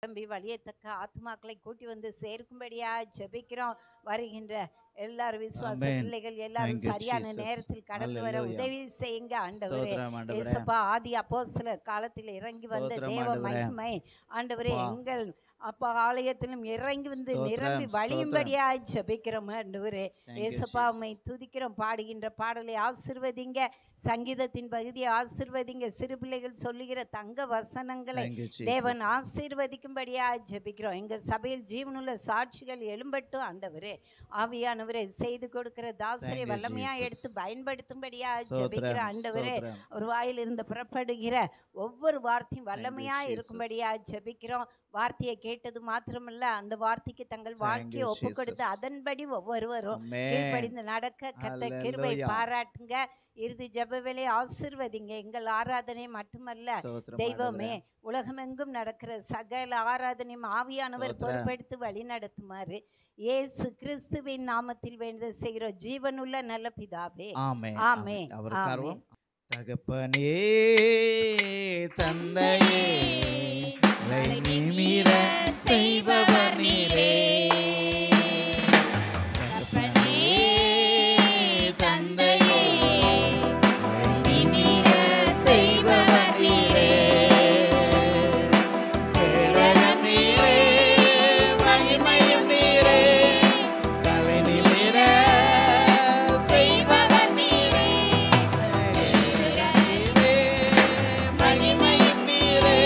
நிரம்பி வழியத்தக்க ஆத்மாக்களை கூட்டி வந்து சேர்க்கும்படியா ஜெபிக்கிறோம். வருகின்ற எல்லாரும் விசுவாச பிள்ளைகள் எல்லாரும் சரியான நேரத்தில் கடந்து வர உதவி செய்யுங்க ஆண்டவரே. இயேசுப்பா, ஆதி அப்போஸ்தலர் காலத்தில் இறங்கி வந்த தேவ மகிமை ஆண்டவரே எங்கள் அப்பா ஆலயத்திலும் இறங்கி வந்து நிரம்பி வழியும்படியாய் ஜெபிக்கிறோம் ஆண்டவரே. இயேசுப்பா, உம்மை துதிக்கிறோம். பாடுகின்ற பாடலை ஆசீர்வதிங்க, சங்கீதத்தின் பகுதியை ஆசீர்வதிங்க, சிறு பிள்ளைகள் சொல்லுகிற தங்க வசனங்களை தேவன் ஆசீர்வதிக்கும்படியாய் ஜெபிக்கிறோம். எங்க சபையில் ஜீவனுள்ள சாட்சிகள் எழும்பட்டும் ஆண்டவரே. ஆவியானவரே, செய்து கொடுக்கிற தாசரை வல்லமையா எடுத்து பயன்படுத்தும்படியா ஜெபிக்கிற ஆண்டவரே. ஒரு வாயில் இருந்து புறப்படுகிற ஒவ்வொரு வார்த்தையும் வல்லமையா இருக்கும்படியா ஜெபிக்கிறோம். வார்த்தையை கேட்டது மாத்திரமல்ல, அந்த வார்த்தைக்கு தங்கள் வாழ்க்கையை ஒப்பு கொடுத்து அதன்படி ஒவ்வொருவரும் கீழ்ப்படிந்து நடக்க கர்த்தர் கிருபை பாராட்டுங்க. இறுதி ஜெப வேளையை ஆசீர்வதிங்க. எங்கள் ஆராதனை மட்டுமல்ல தெய்வமே, உலகமெங்கும் நடக்கிற சகல ஆராதனையும் ஆவியானவர் பொறுப்பெடுத்து வழி நடத்துமாறு இயேசு கிறிஸ்துவின் நாமத்தில் வேண்டுதல் செய்கிறோம் ஜீவனுள்ள நல்ல பிதாவே, ஆமென். தகப்பனே, தந்தையே, நிமிர செய்பவர் நீரே. தகப்பனே, தந்தையே, நிமிர செய்பவர் நீரே. கேடகம் நீரே, மகிமையும் நீரே, தலை நிமிர செய்பவர் நீரே. மகிமையும் நீரே,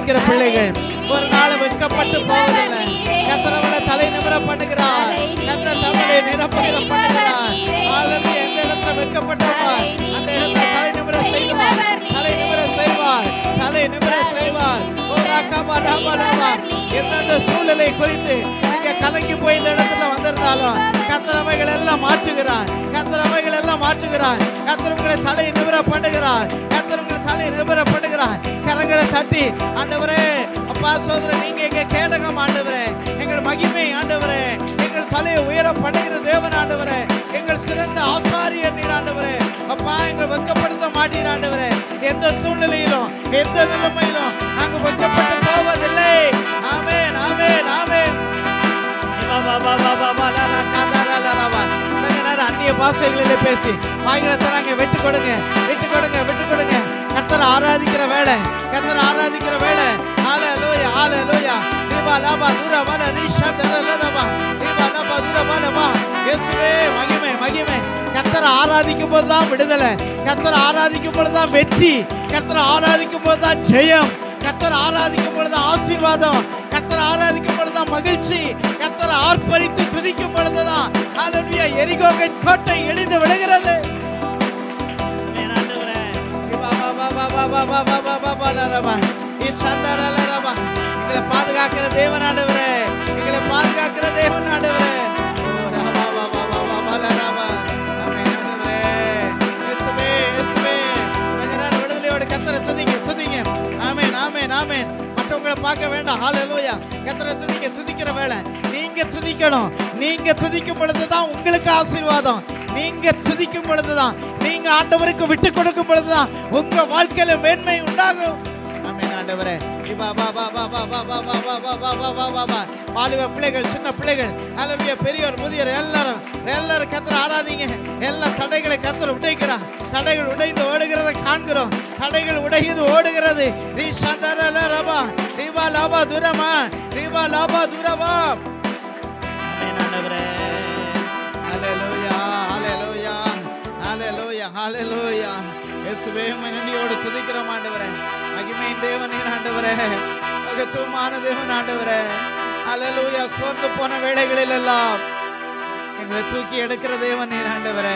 ஆராதிக்கிற பிள்ளைகள் ஒரு நாள் வெட்கப்பட்டு போவதில்லை. கர்த்தரவளை தலை நிமிர பண்ணுகிறார். கர்த்தர் தமிழை நிரப்புகிற பண்ணுகிறார். ஹalleluya. எந்த இடத்துல வெட்கப்பட்டோமோ அந்த இடத்துல தலை நிமிர செய்வார். தலை நிமிர செய்வார். தலை நிமிர செய்வார். எந்தெந்த சூழ்நிலை குறித்து நீங்க கலங்கி போய் இந்த இடத்துல வந்திருந்தாலும் கர்த்தர் அவைகள் எல்லாம் மாற்றுகிறார். கர்த்தர் அவைகள் எல்லாம் மாற்றுகிறார். கர்த்தர் உங்களை தலை நிமிர பண்ணுகிறார். கர்த்தர் உங்களை தலை நிமிர பண்ணுகிறார். கரங்களை தட்டி ஆண்டவரே, அப்பா சோதரன், நீங்க எங்க கேடகம் ஆண்டவரே, எங்கள் மகிமை ஆண்டவரே, எங்கள் தலையை உயர பண்ணுகிற தேவன் ஆண்டவரே, எங்கள் சிறந்த ஆசாரியர் நீர் ஆண்டவரே. அப்பா எங்களை வெட்கப்படுத்த மாட்டீர் ஆண்டவரே. எந்த சூழ்நிலையிலும் எந்த நிலைமையிலும் நாங்கள் வெட்கப்பட்டு போவதில்லை. ஆமென், ஆமென், ஆமென். அந்நிய பாஷைகளிலே பேசி வாய்களை நாங்க விட்டு கொடுங்க, விட்டு கொடுங்க, விட்டு கொடுங்க. கர்த்தரை ஆராதிக்கிற வேலை, கர்த்தரை ஆராதிக்கிற வேலை. ஹalleluya, ஹalleluya. ரிபா லபா துரபல ரிஷதலலபா ரிபா லபா துரபலபா. இயேசுவே மகிமை, மகிமை. கர்த்தரை ஆராதிக்கும் போது தான் விடுதலை, கர்த்தரை ஆராதிக்கும் போது தான் வெற்றி, கர்த்தரை ஆராதிக்கும் போது தான் ஜெயம், கர்த்தரை ஆராதிக்கும் பொழுது ஆசீர்வாதம், கர்த்தரை ஆராதிக்கும் பொழுதுதான் மகிழ்ச்சி, கர்த்தரை ஆர்ப்பரித்து துதிக்கும் பொழுதுதான் ஹalleluya எரிகோவின் கோட்டை இடிந்து விடுகிறது. எங்களை பாதுகாக்கிற தேவன் ஆண்டவரே, எங்களை பாதுகாக்கிற தேவன் ஆண்டவரே. விடுதலையோட கர்த்தரை துதிங்க, துதிங்க. ஆமென், ஆமென், ஆமென். மற்றவங்களை பார்க்க வேண்டாம். ஹalleluya. கர்த்தரை துதிங்க, துதிக்கிற வேளை. நீங்க துதிக்கணும். நீங்க துதிக்கும் பொழுதுதான் உங்களுக்கு ஆசீர்வாதம். நீங்க துதிக்கும் பொழுதுதான், நீங்க ஆண்டவருக்கு விட்டு கொடுக்கும் பொழுதுதான் உங்க வாழ்க்கையில மேன்மை உண்டாகும். ஆமென் ஆண்டவரே. வாலிப பிள்ளைகள், சின்ன பிள்ளைகள், ஹalleluya, பெரியோர் முதியோர் எல்லாரும் எல்லாரும் கர்த்தரை ஆராதிங்க. எல்லா தடைகளை கர்த்தர் உடைக்கிறார். தடைகள் உடைந்து ஓடுகிறத காண்கிறோம். தடைகள் உடைந்து ஓடுகிறது. ரிஷதரலரபா ரிபா லபா துரமா ரிபா லபா துரபா. ஆமென் ஆண்டவரே. ஹalleluya, ஹalleluya, ஹalleluya, ஹalleluya. இயேசுவே நன்றியோடு துதிக்கிறோம் ஆண்டவரே. மகிமையின் தேவன் நீர் ஆண்டவரே, மகத்துவமான தேவன் ஆண்டவரே. ஹalleluya. சோர்ந்து போன வேளைகளில் எல்லாம் எங்களை தூக்கி எடுக்கிற தேவன் நீர் ஆண்டவரே.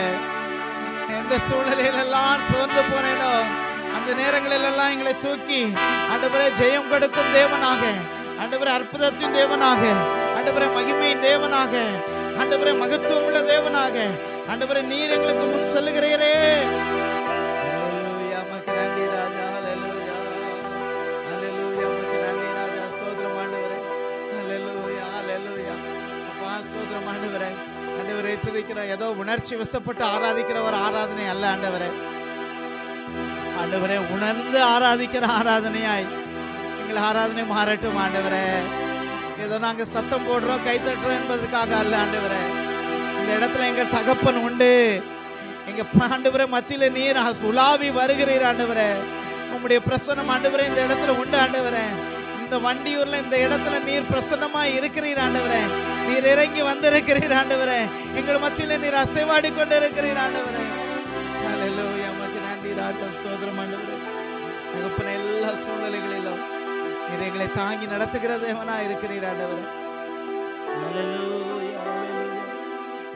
எந்த சூழ்நிலையில எல்லாம் சோர்ந்து போனேனோ அந்த நேரங்களில் எல்லாம் எங்களை தூக்கி ஆண்டவரே ஜெயம் கொடுக்கும் தேவனாக, ஆண்டவரே அற்புதத்தின் தேவனாக, ஆண்டவரே மகிமையின் தேவனாக, ஆண்டவரே மகத்துவம் உள்ள தேவனாக, ஆண்டவரே நீர் எங்களுக்கு முன் செல்லுகிறீரே. ஹalleluya. மக்கு நன்றி ராஜா. ஹalleluya, ஹalleluya. மக்கு நன்றி ராஜா. ஸ்தோத்திரம் ஆண்டவரே. ஹalleluya, ஹalleluya. அப்பா ஸ்தோத்திரம் ஆண்டவரே. ஆண்டவரே துதிக்கிற ஏதோ உணர்ச்சி வசப்பட்டு ஆராதிக்கிற ஒரு ஆராதனை அல்ல ஆண்டவரே. ஆண்டவரே உணர்ந்து ஆராதிக்கிற ஆராதனையாய் எங்களை ஆராதனை மாறட்டும் ஆண்டவரே. ஏதோ நாங்க சத்தம் போடுறோம், கை தட்டுறோம் என்பதற்காக அல்ல ஆண்டவரே. இந்த இடத்துல எங்க தகப்பன் உண்டு. எங்க ஆண்டவரே மத்தியில நீர் உலாவி வருகிறீர் ஆண்டவரே. உம்முடைய பிரசன்னம் ஆண்டவரே இந்த இடத்துல உண்டு ஆண்டவரே. இந்த வண்டியூர்ல இந்த இடத்துல நீர் பிரசன்னமா இருக்கிறீர் ஆண்டவரே. நீர் இறங்கி வந்திருக்கிறீர் ஆண்டவரே. எங்கள் மத்தியில நீர் அசைவாடி கொண்டு இருக்கிறீர் ஆண்டவரே. ஹalleluya. மக்கு நன்றி ராஜா. ஸ்தோத்திரம் ஆண்டவரே. தகப்பனே எல்லா சூழ்நிலைகளிலும் நீர் எங்களை தாங்கி நடத்துகிற தேவனா இருக்கிறீர் ஆண்டவரே. ஹalleluya, ஹalleluya.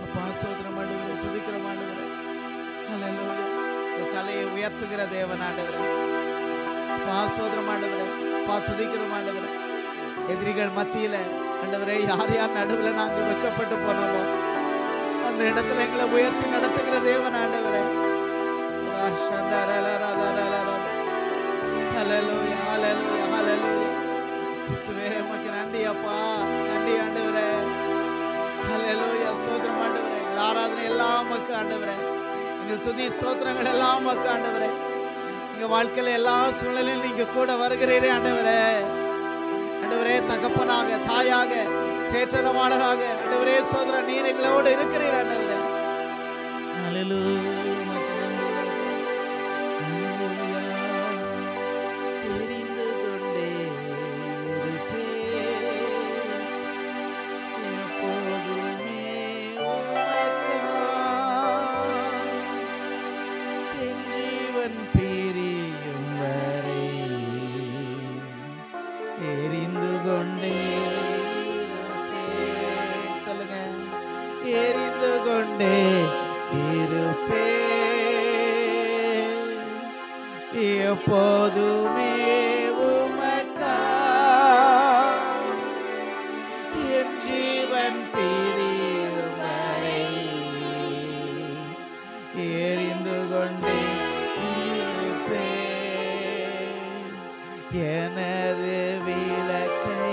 அப்பா ஸ்தோத்திரம் ஆண்டவரே. துதிக்கிறோம் ஆண்டவரே. ஹalleluya. தலையை உயர்த்துகிற தேவன் ஆண்டவரே. அப்பா ஸ்தோத்திரம் ஆண்டவரே. அப்பா துதிக்கிறோம் ஆண்டவரே. எதிரிகள் மத்தியில ஆண்டவரே யார் யார் நடுவில் நாங்கள் வெட்கப்பட்டு போனோமோ அந்த இடத்துல எங்களை உயர்த்தி நடத்துகிற தேவன் ஆண்டவரே. ஹalleluya, ஹalleluya, ஹalleluya. இயேசுவே உமக்கு நன்றி அப்பா. நன்றி ஆண்டவரே. ஹalleluya. ஸ்தோத்திரம் ஆண்டவரே. எங்கள் ஆராதனை எல்லாம் உமக்கு ஆண்டவரே. எங்கள் துதி ஸ்தோத்திரங்கள் எல்லாம் உமக்கு ஆண்டவரே. எங்க வாழ்க்கையில எல்லா சூழ்நிலையும் நீங்க கூட வருகிறீரே ஆண்டவரே. ஆண்டவரே தகப்பனாக, தாயாக, தேற்றரவாளராக ஆண்டவரே சோதர நீர் எங்களோடு இருக்கிறீர் ஆண்டவரே. ஹalleluya. எப்போதுமே உமக்கா என் ஜீவன் பிரியும் வரை எரிந்து கொண்டே இருப்பேன். எனது விளக்கை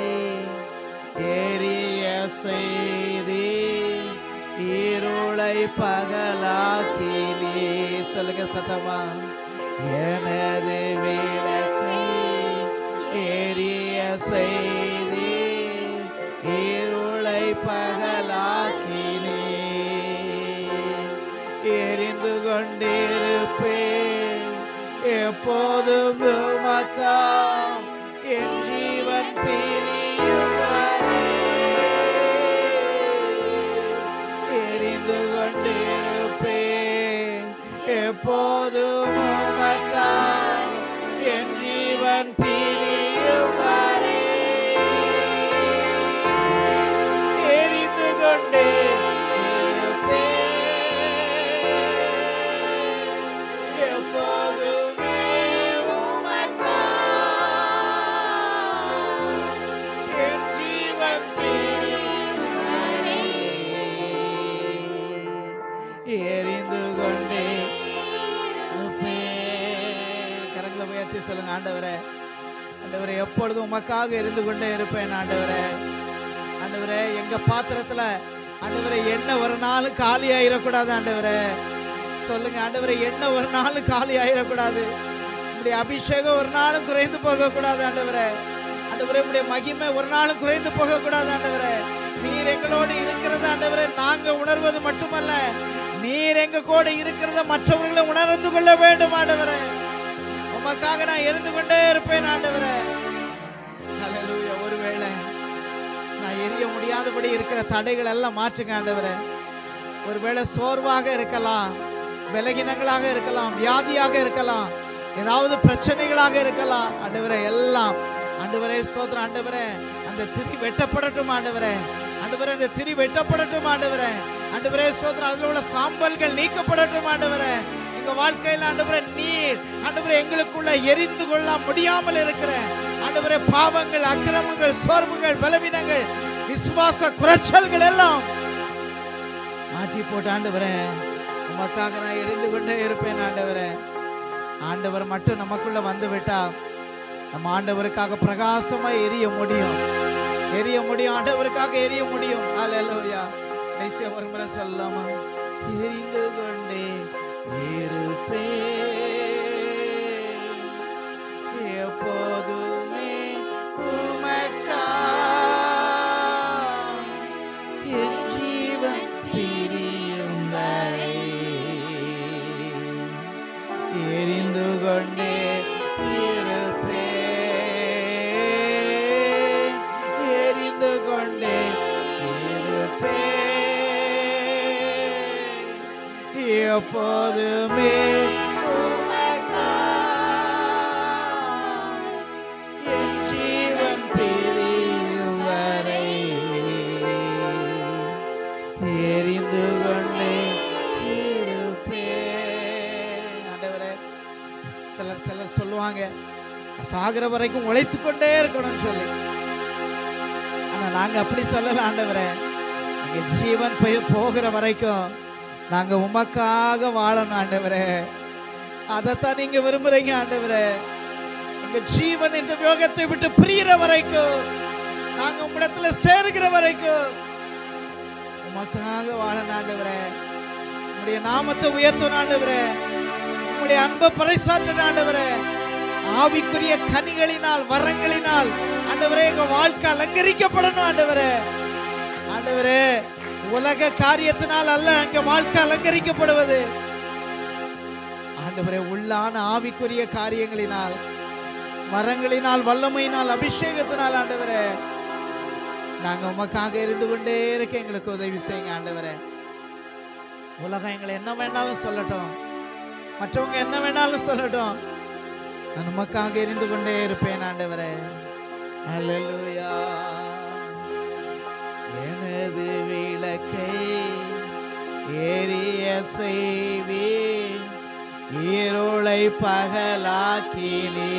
எரிய செய்தி இருளை பகலாக்கினே. சொல்லுங்க சத்தமா. எனது விளக்கை எரிய செய்தி இருளை பகலாக்கினே. எரிந்து கொண்டிருப்பேன் எப்போதும் உமக்கா என் ஜீவன் பிரியும் வரை எரிந்து கொண்டிருப்பேன் எப்போதும் உமக்கா என் ஜீவன் பிரியும் வரை எரிந்து கொண்டே எரிந்து கொண்டே கரங்களை உயர்த்தி சொல்லுங்க. ஆண்டவரே, ஆண்டவரே, எப்பொழுதும் உமக்காக இருந்து கொண்டே இருப்பேன். ஆண்டவரே, ஆண்டவரே, எங்க பாத்திரத்துல ஆண்டவரே எண்ணெய் ஒரு நாளும் காலி ஆயிடக்கூடாது. ஆண்டவரே சொல்லுங்க. ஆண்டவரே, எண்ணெய் ஒரு நாளும் காலி ஆயிடக்கூடாது. உங்களுடைய அபிஷேகம் ஒரு நாளும் குறைந்து போகக்கூடாது. ஆண்டவரே, ஆண்டவரே, உங்களுடைய மகிமை ஒரு நாளும் குறைந்து போகக்கூடாது. ஆண்டவரே, நீர் எங்களோடு இருக்கிறது ஆண்டவரே நாங்க உணர்வது மட்டுமல்ல, நீர் எங்க கூட இருக்கிறத மற்றவர்களை உணர்ந்து கொள்ள வேண்டும். ஆண்டவரே, உமக்காக நான் இருந்து கொண்டே இருப்பேன். ஆண்டவரே, ஹல்லேலூயா. ஒருவேளை நான் எரிய முடியாதபடி இருக்கிற தடைகள் எல்லாம் மாற்றுங்க. ஆண்டவரே, ஒருவேளை சோர்வாக இருக்கலாம், பலகீனங்களாக இருக்கலாம், வியாதியாக இருக்கலாம், ஏதாவது பிரச்சனைகளாக இருக்கலாம். ஆண்டவரே, எல்லாம் ஆண்டவரே சோதரம். ஆண்டவரே, அந்த திரி வெட்டப்படட்டும். ஆண்டவரே, ஆண்டவரே, அந்த திரி வெட்டப்படட்டும். ஆண்டவரே, ஆண்டவரே சோதரம், அதில் உள்ள சாம்பல்கள் நீக்கப்படட்டும். ஆண்டவரே, எங்க வாழ்க்கையில் ஆண்டவரே நீர் ஆண்டவரே எங்களுக்குள்ள எரிந்து கொள்ள முடியாமல் இருக்கிற ஆண்டவரே பாவங்கள், அக்கிரமங்கள், சோர்வுகள், பலவீனங்கள், விசுவாச குறைச்சல்கள் எல்லாம் மாற்றி போட்டு ஆண்டவரே உமக்காக நான் எரிந்து கொண்டே இருப்பேன். ஆண்டவரே, ஆண்டவர் மட்டும் நமக்குள்ள வந்து விட்டா நம்ம ஆண்டவருக்காக பிரகாசமா எரிய முடியும், எரிய முடியும். ஆண்டவருக்காக எரிய முடியும். ஹல்லேலூயா. கடைசியா ஒரு முறை சொல்லலாமா? எரிந்து கொண்டே இருப்பேன் எப்போதுமே உமக்கா என் ஜீவன் பிரியும் வரை எரிந்து கொண்டே இருப்பேன், எரிந்து கொண்டே இருப்பேன் எப்போதுமே உமக்கா என் ஜீவன் பிரியும் வரை எரிந்து கொண்டே இருப்பேன். ஆண்டவரே, சிலர் சொல்லுவாங்க சாகிற வரைக்கும் உழைத்து கொண்டே இருக்கணும்னு சொல்லி. ஆனா நாங்க அப்படி சொல்லல. ஆண்டவரே, எங்க ஜீவன் போகிற வரைக்கும் நாங்க உமக்காக வாழணும். ஆண்டவரே, அதைத்தான் நீங்க விரும்புறீங்க. ஆண்டவரே, எங்க ஜீவன் இந்த யோகத்தை விட்டு பிரிகிற வரைக்கும், நாங்க உம்மிடத்துல சேருகிற வரைக்கும் உமக்காக வாழணும். ஆண்டவரே, உம்முடைய நாமத்தை உயர்த்தணும். ஆண்டவரே, உம்முடைய அன்பை பறைசாற்றணும். ஆண்டவரே, ஆவிக்குரிய கனிகளினால், வரங்களினால் ஆண்டவரே எங்க வாழ்க்கை அலங்கரிக்கப்படணும். ஆண்டவரே, ஆண்டவரே, உலக காரியத்தினால் அல்ல எங்க வாழ்க்கை அலங்கரிக்கப்படுவது. ஆண்டவரே, உள்ளான ஆவிக்குரிய காரியங்களினால், வரங்களினால், வல்லமையினால், அபிஷேகத்தினால் ஆண்டவரே நாங்க உமக்காக இருந்து கொண்டே இருக்க எங்களுக்கு உதவி செய்யுங்க. ஆண்டவரே, உலகம் எங்களை என்ன வேணாலும் சொல்லட்டும், மற்றவங்க என்ன வேணாலும் சொல்லட்டும், நான் உமக்காக இருந்து கொண்டே இருப்பேன். ஆண்டவரே, ஹல்லேலூயா. எனது விளக்கை எரிய செய்வேன் இருளை பகலாக்கினே,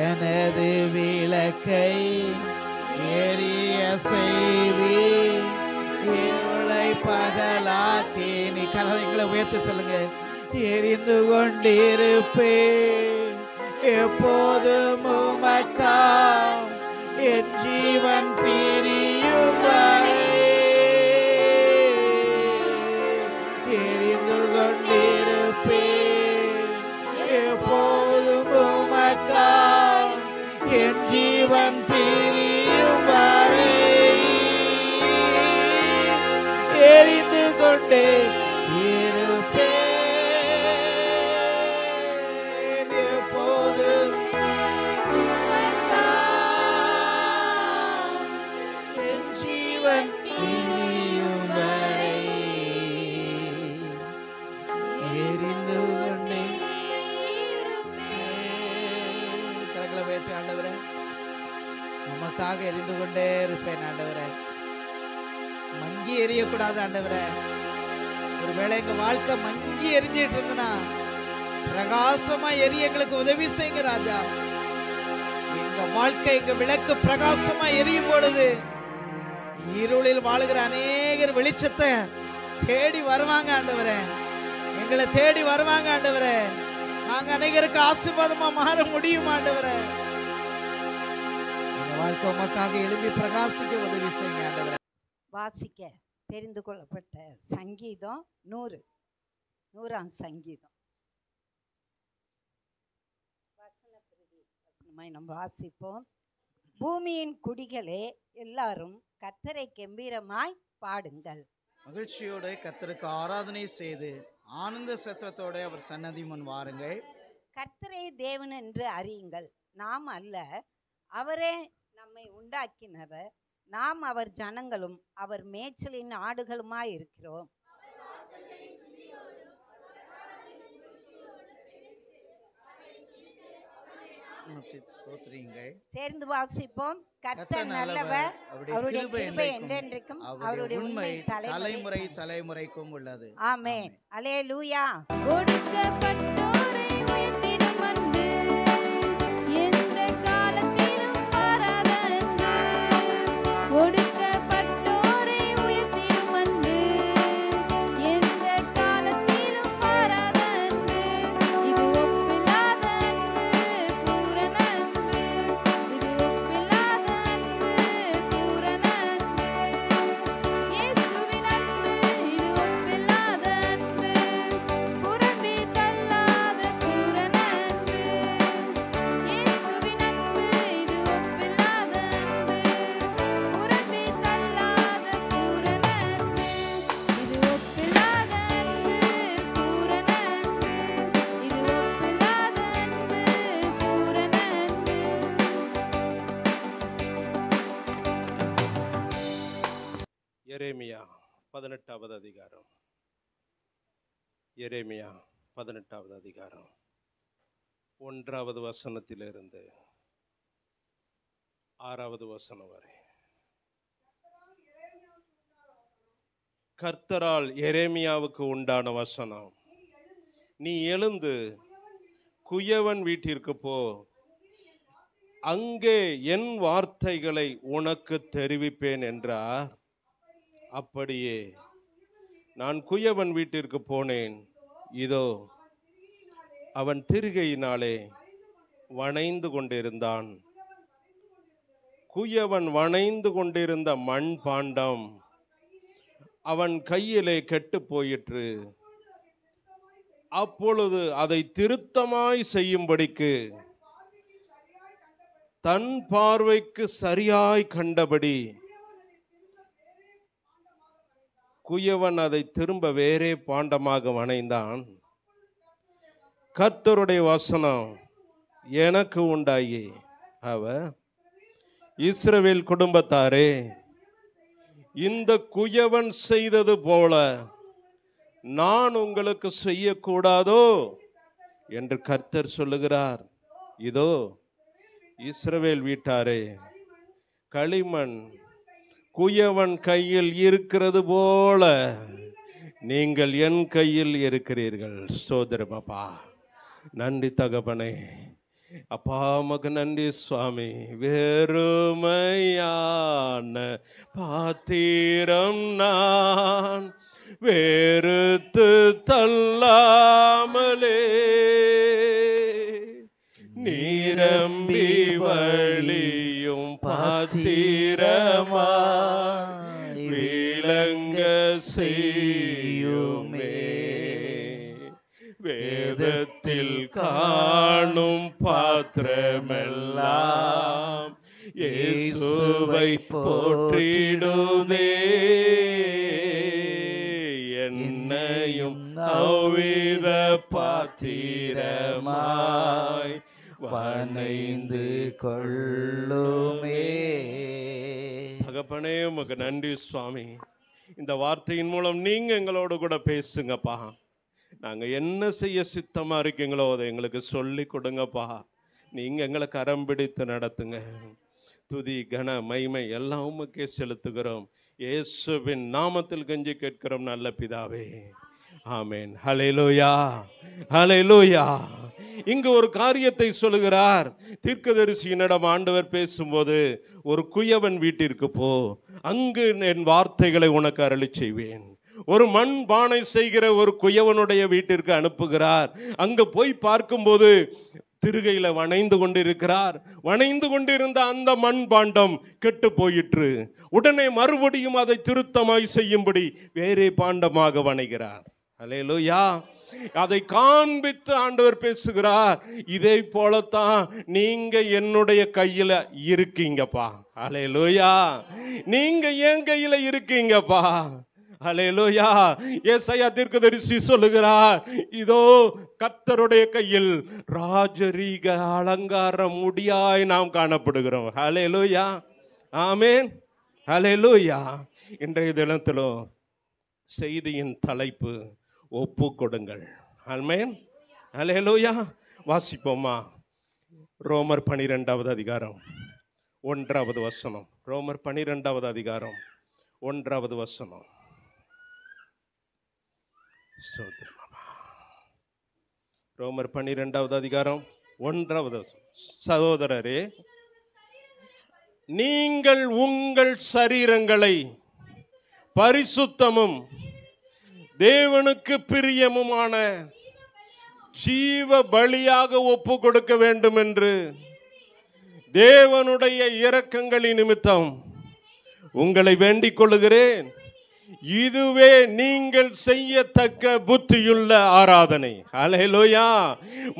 எனது விளக்கை எரிய செய்வி, இருளை பகலாக்கினே. கரங்களை உயர்த்தி சொல்லுங்க. எரிந்து கொண்டிருப்பேன் எப்போதும் உமக்கா, என் ஜீவன் பிரியும் வரை. எரிந்து கொண்டிருப்பேன் எப்போதும் உமக்கா, என் ஜீவன் பிரியும் வரை. எரிந்து கொண்டே இருப்பேன் எப்போதும் உமக்கா, என் ஜீவன் பிரியும் வரை. எரிந்து கொண்டே கரங்களை உயர்த்தி ஆண்டவரே, நமக்காக எரிந்து கொண்டே இருப்பேன் ஆண்டவரே. மங்கி எரியக்கூடாது ஆண்டவரே. ஒருவேளை எங்க வாழ்க்கை மங்கி எரிஞ்சிட்டு இருந்தனா பிரகாசமா எரிய எங்களுக்கு உதவி செய்யுங்க ராஜா. எங்க வாழ்க்கை, எங்க விளக்கு பிரகாசமா எரியும் பொழுது இருளில் வாழுகிற அநேகர் வெளிச்சத்தை தேடி வருவாங்க ஆண்டவரே. எங்களை தேடி வருவாங்க ஆண்டவரே. நாங்க அநேகருக்கு ஆசீர்வாதமா மாற முடியும் ஆண்டவரே. எங்க வாழ்க்கை உமக்காக எழுப்பி பிரகாசிக்க உதவி செய்யுங்க ஆண்டவரே. வாசிக்க தெரிந்து கொள்ளப்பட்ட சங்கீதம் 100, 100ஆம் சங்கீதம். வசனமாய் நம்ம வாசிப்போம். பூமியின் குடிகளே எல்லாரும் கர்த்தரை கெம்பீரமாய் பாடுங்கள். மகிழ்ச்சியோடு கர்த்தருக்கு ஆராதனை செய்து ஆனந்த சத்தத்தோட அவர் சன்னதி முன் வாருங்கள். கர்த்தரை தேவன் என்று அறியுங்கள். நாம் அல்ல, அவரே நம்மை உண்டாக்கினவர். நாம் அவர் ஜனங்களும் அவர் மேய்ச்சலின் ஆடுகளுமாய் இருக்கிறோம். சேர்ந்து வாசிப்போம். கர்த்தர் நல்லவர், அவருடைய கிருபை என்றென்றைக்கும், அவருடைய உண்மை தலைமுறை தலைமுறைக்கும் உள்ளது. ஆமென். அல்லேலூயா. ஒடுக்கப்பட்டோரை உயர்த்திடும் அன்பு எந்த காலத்திலும் மாறாத அன்பு. ஒடுக்கப்பட்டோரை உயர்த்திடும் அன்பு எந்த காலத்திலும் மாறாத அன்பு. இது ஒப்பில்லாத அன்பு, பூரண அன்பு. இது ஒப்பில்லாத அன்பு, பூரண அன்பு. இயேசுவின் அன்பு இது ஒப்பில்லாத அன்பு, புறம்பே தள்ளாத பூரண அன்பு. இயேசுவின் அன்பு இது ஒப்பில்லாத அன்பு, புறம்பே தள்ளாத பூரண அன்பு. இது ஒப்பில்லாத அன்பு, பூரண அன்பு. இது ஒப்பில்லாத அன்பு, பூரண அன்பு. எரேமியா 18வது அதிகாரம். எரேமியா 18வது அதிகாரம் 1வது வசனத்திலிருந்து 6வது வசனம் வரை. கர்த்தரால் எரேமியாவுக்கு உண்டான வசனம். நீ எழுந்து குயவன் வீட்டிற்கு போ, அங்கே என் வார்த்தைகளை உனக்கு தெரிவிப்பேன் என்றார். அப்படியே நான் குயவன் வீட்டிற்கு போனேன். இதோ அவன் திரிகையினாலே வணைந்து கொண்டிருந்தான். குயவன் வணைந்து கொண்டிருந்த மண் பாண்டம் அவன் கையிலே கெட்டு போயிற்று. அப்பொழுது அதை திருத்தமாய் செய்யும்படிக்கு தன் பார்வைக்கு சரியாய் கண்டபடி குயவன் அதை திரும்ப வேறே பாண்டமாக வணைந்தான். கர்த்தருடைய வசனம் எனக்கு உண்டாயி, அவர் இஸ்ரவேல் குடும்பத்தாரே, இந்த குயவன் செய்தது போல நான் உங்களுக்கு செய்யக்கூடாதோ என்று கர்த்தர் சொல்லுகிறார். இதோ இஸ்ரவேல் வீட்டாரே, களிமண் குயவன் கையில் இருக்கிறது போல நீங்கள் என் கையில் இருக்கிறீர்கள். ஸ்தோத்திரம் அப்பா. நன்றி தகப்பனே. அப்பா உமக்கு நன்றி சுவாமி. வெறுமையான பாத்திரம் நான் வெறுத்து தள்ளாமலே நிரம்பி வழியும் பாத்திரமாய் விளங்க செய்யுமே. வேதத்தில் காணும் பாத்திரமெல்லாம் இயேசுவை போற்றிடுதே. என்னையும் அவ்வித பாத்திரமாய் வனைந்து கொள்ளுமே. தகப்பனே உமக்கு நன்றி சுவாமி. இந்த வார்த்தையின் மூலம் நீங்க எங்களோடு கூட பேசுங்கப்பா. நாங்க என்ன செய்ய சித்தமா இருக்கீங்களோ அதை எங்களுக்கு சொல்லி கொடுங்கப்பா. நீங்க எங்களை கரம் பிடித்து நடத்துங்க. துதி கன மகிமை எல்லாம் உமக்கே செலுத்துகிறோம். இயேசுவின் நாமத்தில் கெஞ்சி கேட்கிறோம் நல்ல பிதாவே. ஆமென். ஹல்லேலூயா, ஹல்லேலூயா. இங்கு ஒரு காரியத்தை சொல்லுகிறார். தீர்க்கதரிசியினிடம் ஆண்டவர் பேசும்போது, ஒரு குயவன் வீட்டிற்கு போ, அங்கு என் வார்த்தைகளை உனக்கு அருளி செய்வேன். ஒரு மண் பானை செய்கிற ஒரு குயவனுடைய வீட்டிற்கு அனுப்புகிறார். அங்க போய் பார்க்கும்போது திருகையில வணைந்து கொண்டிருக்கிறார். வணைந்து கொண்டிருந்த அந்த மண் பாண்டம் கெட்டு போயிற்று. உடனே மறுபடியும் அதை திருத்தமாய் செய்யும்படி வேறே பாண்டமாக வணைகிறார். அல்லேலூயா. அதை காண்பித்து ஆண்டவர் பேசுகிறார். இதே போலத்தான் நீங்க என்னுடைய கையில இருக்கீங்கப்பா. அல்லேலூயா. நீங்க என் கையில இருக்கீங்கப்பா. அல்லேலூயா. ஏசாயா தீர்க்கதரிசி சொல்லுகிறார், இதோ கர்த்தருடைய கையில் ராஜரீக அலங்கார முடியாய் நாம் காணப்படுகிறோம். அல்லேலூயா. ஆமென். அல்லேலூயா. இன்றைய தினத்திலும் செய்தியின் தலைப்பு ஒப்பு கொடுங்கள். ஆமென். அல்லேலூயா. வாசிப்போமா? ரோமர் 12வது அதிகாரம் 1வது வசனம். ரோமர் 12வது அதிகாரம் 1வது வசனம். ரோமர் 12வது அதிகாரம் 1வது வசனம். சகோதரரே, நீங்கள் உங்கள் சரீரங்களை பரிசுத்தமும் தேவனுக்கு பிரியமுமான ஜீவ பலியாக ஒப்பு கொடுக்க வேண்டும் என்று தேவனுடைய இரக்கங்களின் நிமித்தம் உங்களை வேண்டிக் கொள்ளுகிறேன். இதுவே நீங்கள் செய்யத்தக்க புத்தியுள்ள ஆராதனை. அல்லேலூயா.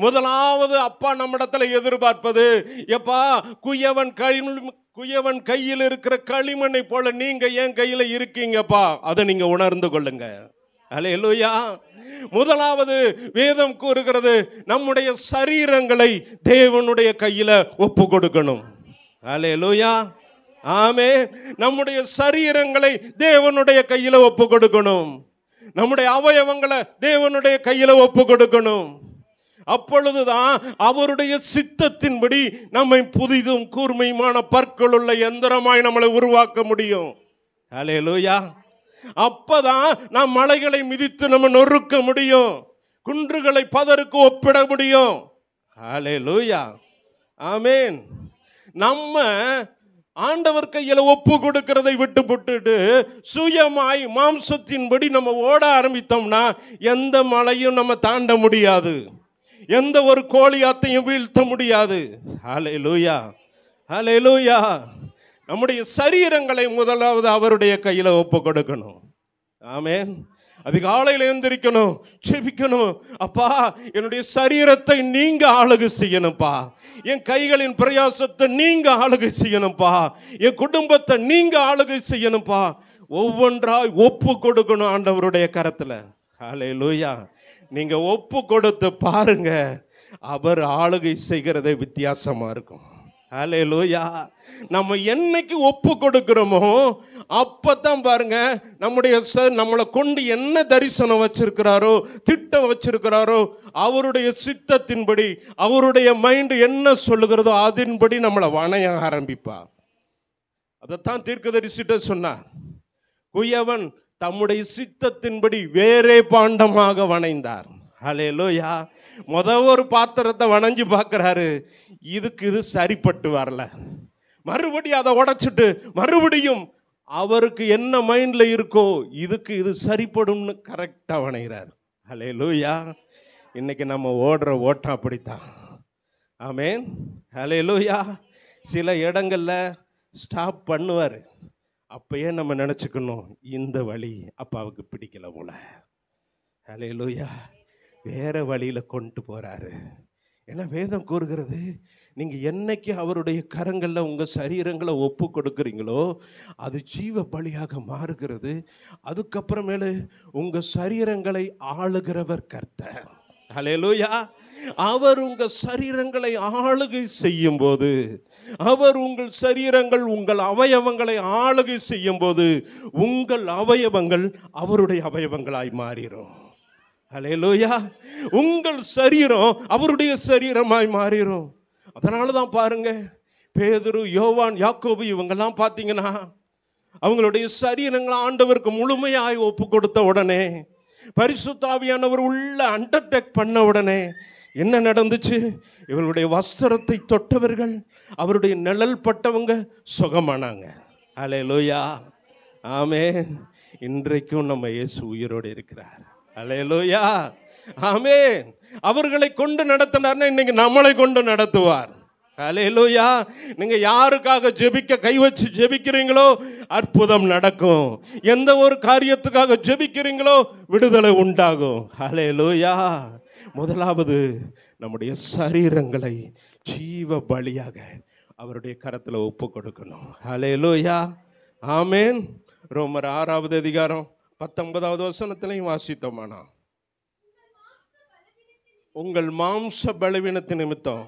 முதலாவது அப்பா நம்மிடத்துல எதிர்பார்ப்பது, எப்பா குயவன் கையில் இருக்கிற களிமண்ணை போல நீங்க என் கையில இருக்கீங்கப்பா, அதை நீங்க உணர்ந்து கொள்ளுங்க. அல்லேலூயா. முதலாவது வேதம் கூறுகிறது, நம்முடைய சரீரங்களை தேவனுடைய கையில ஒப்பு கொடுக்கணும். அல்லேலூயா. ஆமே. நம்முடைய சரீரங்களை தேவனுடைய கையில ஒப்பு கொடுக்கணும். நம்முடைய அவயவங்களை தேவனுடைய கையில ஒப்பு கொடுக்கணும். அப்பொழுதுதான் அவருடைய சித்தத்தின்படி நம்மை புதிதும் கூர்மையுமான பற்களுள்ள எந்திரமாய் நம்மளை உருவாக்க முடியும். அல்லேலூயா. அப்பதான் நாம் மலைகளை மிதித்து நம்ம நொறுக்க முடியும். குன்றுகளை பதருக்கு ஒப்பிட முடியும். அல்லேலூயா. ஆமென். நம்ம ஆண்டவர் கையில ஒப்பு கொடுக்கிறதை விட்டு போட்டுட்டு சுயமாய் மாம்சத்தின்படி நம்ம ஓட ஆரம்பித்தோம்னா எந்த மலையும் நம்ம தாண்ட முடியாது. எந்த ஒரு கோலியாத்தையும் வீழ்த்த முடியாது. ஹல்லேலூயா, ஹல்லேலூயா. நம்முடைய சரீரங்களை முதலாவது அவருடைய கையில ஒப்பு கொடுக்கணும். ஆமென். அதிகாலையில் எழுந்திருக்கணும், செபிக்கணும். அப்பா, என்னுடைய சரீரத்தை நீங்க ஆளுகை செய்யணும்ப்பா. என் கைகளின் பிரயாசத்தை நீங்க ஆளுகை செய்யணும்ப்பா. என் குடும்பத்தை நீங்க ஆளுகை செய்யணும்ப்பா. ஒவ்வொன்றாய் ஒப்பு கொடுக்கணும் ஆண்டவருடைய கரத்துல. ஹல்லேலூயா. நீங்க ஒப்பு கொடுத்து பாருங்க, அவர் ஆளுகை செய்கிறதே வித்தியாசமா இருக்கும். ஹல்லேலூயா. நம்ம என்னைக்கு ஒப்பு கொடுக்கிறோமோ அப்பதான் பாருங்க, நம்மளை கொண்டு என்ன தரிசனம் வச்சிருக்கிறாரோ, திட்டம் வச்சிருக்கிறாரோ, அவருடைய சித்தத்தின்படி, அவருடைய மைண்ட் என்ன சொல்லுகிறதோ அதன்படி நம்மளை வணைய ஆரம்பிப்பா. அதைத்தான் தீர்க்கதரிசிட்ட சொன்னார். குயவன் தம்முடைய சித்தத்தின்படி வேறே பாண்டமாக வணைந்தார். ஹல்லேலூயா. ஒரு பாத்திரத்தை வணைஞ்சு பார்க்குறாரு, இதுக்கு இது சரிப்பட்டு வரல. மறுபடியும் அதை உடைச்சிட்டு மறுபடியும் அவருக்கு என்ன மைண்டில் இருக்கோ இதுக்கு இது சரிப்படும்னு கரெக்டாக வணைகிறார். ஹல்லேலூயா. இன்னைக்கு நம்ம ஓடுற ஓட்டம் அப்படித்தான். ஆமென். ஹல்லேலூயா. சில இடங்களில் ஸ்டாப் பண்ணுவார். அப்பயே நம்ம நினச்சிக்கணும், இந்த வழி அப்பாவுக்கு பிடிக்கல போல. ஹல்லேலூயா. வேற வழியில் கொண்டு போகிறாரு. ஏன்னா வேதம் கூறுகிறது, நீங்கள் என்னைக்கு அவருடைய கரங்களில் உங்கள் சரீரங்களை ஒப்பு கொடுக்குறீங்களோ அது ஜீவ பலியாக மாறுகிறது. அதுக்கப்புறமேலு உங்கள் சரீரங்களை ஆளுகிறவர் கர்த்தர். ஹல்லேலூயா. அவர் உங்கள் சரீரங்களை ஆளுகை செய்யும் போது, அவர் உங்கள் சரீரங்கள் உங்கள் அவயவங்களை ஆளுகை செய்யும் போது உங்கள் அவயவங்கள் அவருடைய அவயவங்களாய் மாறிடும். ஹல்லேலூயா. உங்கள் சரீரம் அவருடைய சரீரமாய் மாறிடும். அதனால தான் பாருங்க, பேதுரு, யோவான், யாக்கோபு இவங்கெல்லாம் பார்த்தீங்கன்னா அவங்களுடைய சரீரங்களை ஆண்டவருக்கு முழுமையாய் ஒப்பு கொடுத்த உடனே, பரிசுத்த ஆவியானவர் உள்ள அண்டர்டேக் பண்ண உடனே என்ன நடந்துச்சு? இவர்களுடைய வஸ்திரத்தை தொட்டவர்கள், அவருடைய நிழல் பட்டவங்க சுகமானாங்க. ஹல்லேலூயா. ஆமென். இன்றைக்கும் நம்ம இயேசு உயிரோடு இருக்கிறார். ஹல்லேலூயா. ஆமென். அவர்களை கொண்டு நடத்தினார்னா இன்னைக்கு நம்மளை கொண்டு நடத்துவார். ஹல்லேலூயா. நீங்க யாருக்காக ஜெபிக்க கை வச்சு ஜெபிக்கிறீங்களோ அற்புதம் நடக்கும். எந்த ஒரு காரியத்துக்காக ஜெபிக்கிறீங்களோ விடுதலை உண்டாகும். ஹல்லேலூயா. முதலாவது நம்முடைய சரீரங்களை ஜீவ பலியாக அவருடைய கரத்தில் ஒப்பு கொடுக்கணும். ஹல்லேலூயா. ஆமென். ரோமர் 6வது அதிகாரம் 19வது வசனத்திலையும் வாசித்தோமானா, உங்கள் மாம்ச பலவீனத்தின் நிமித்தம்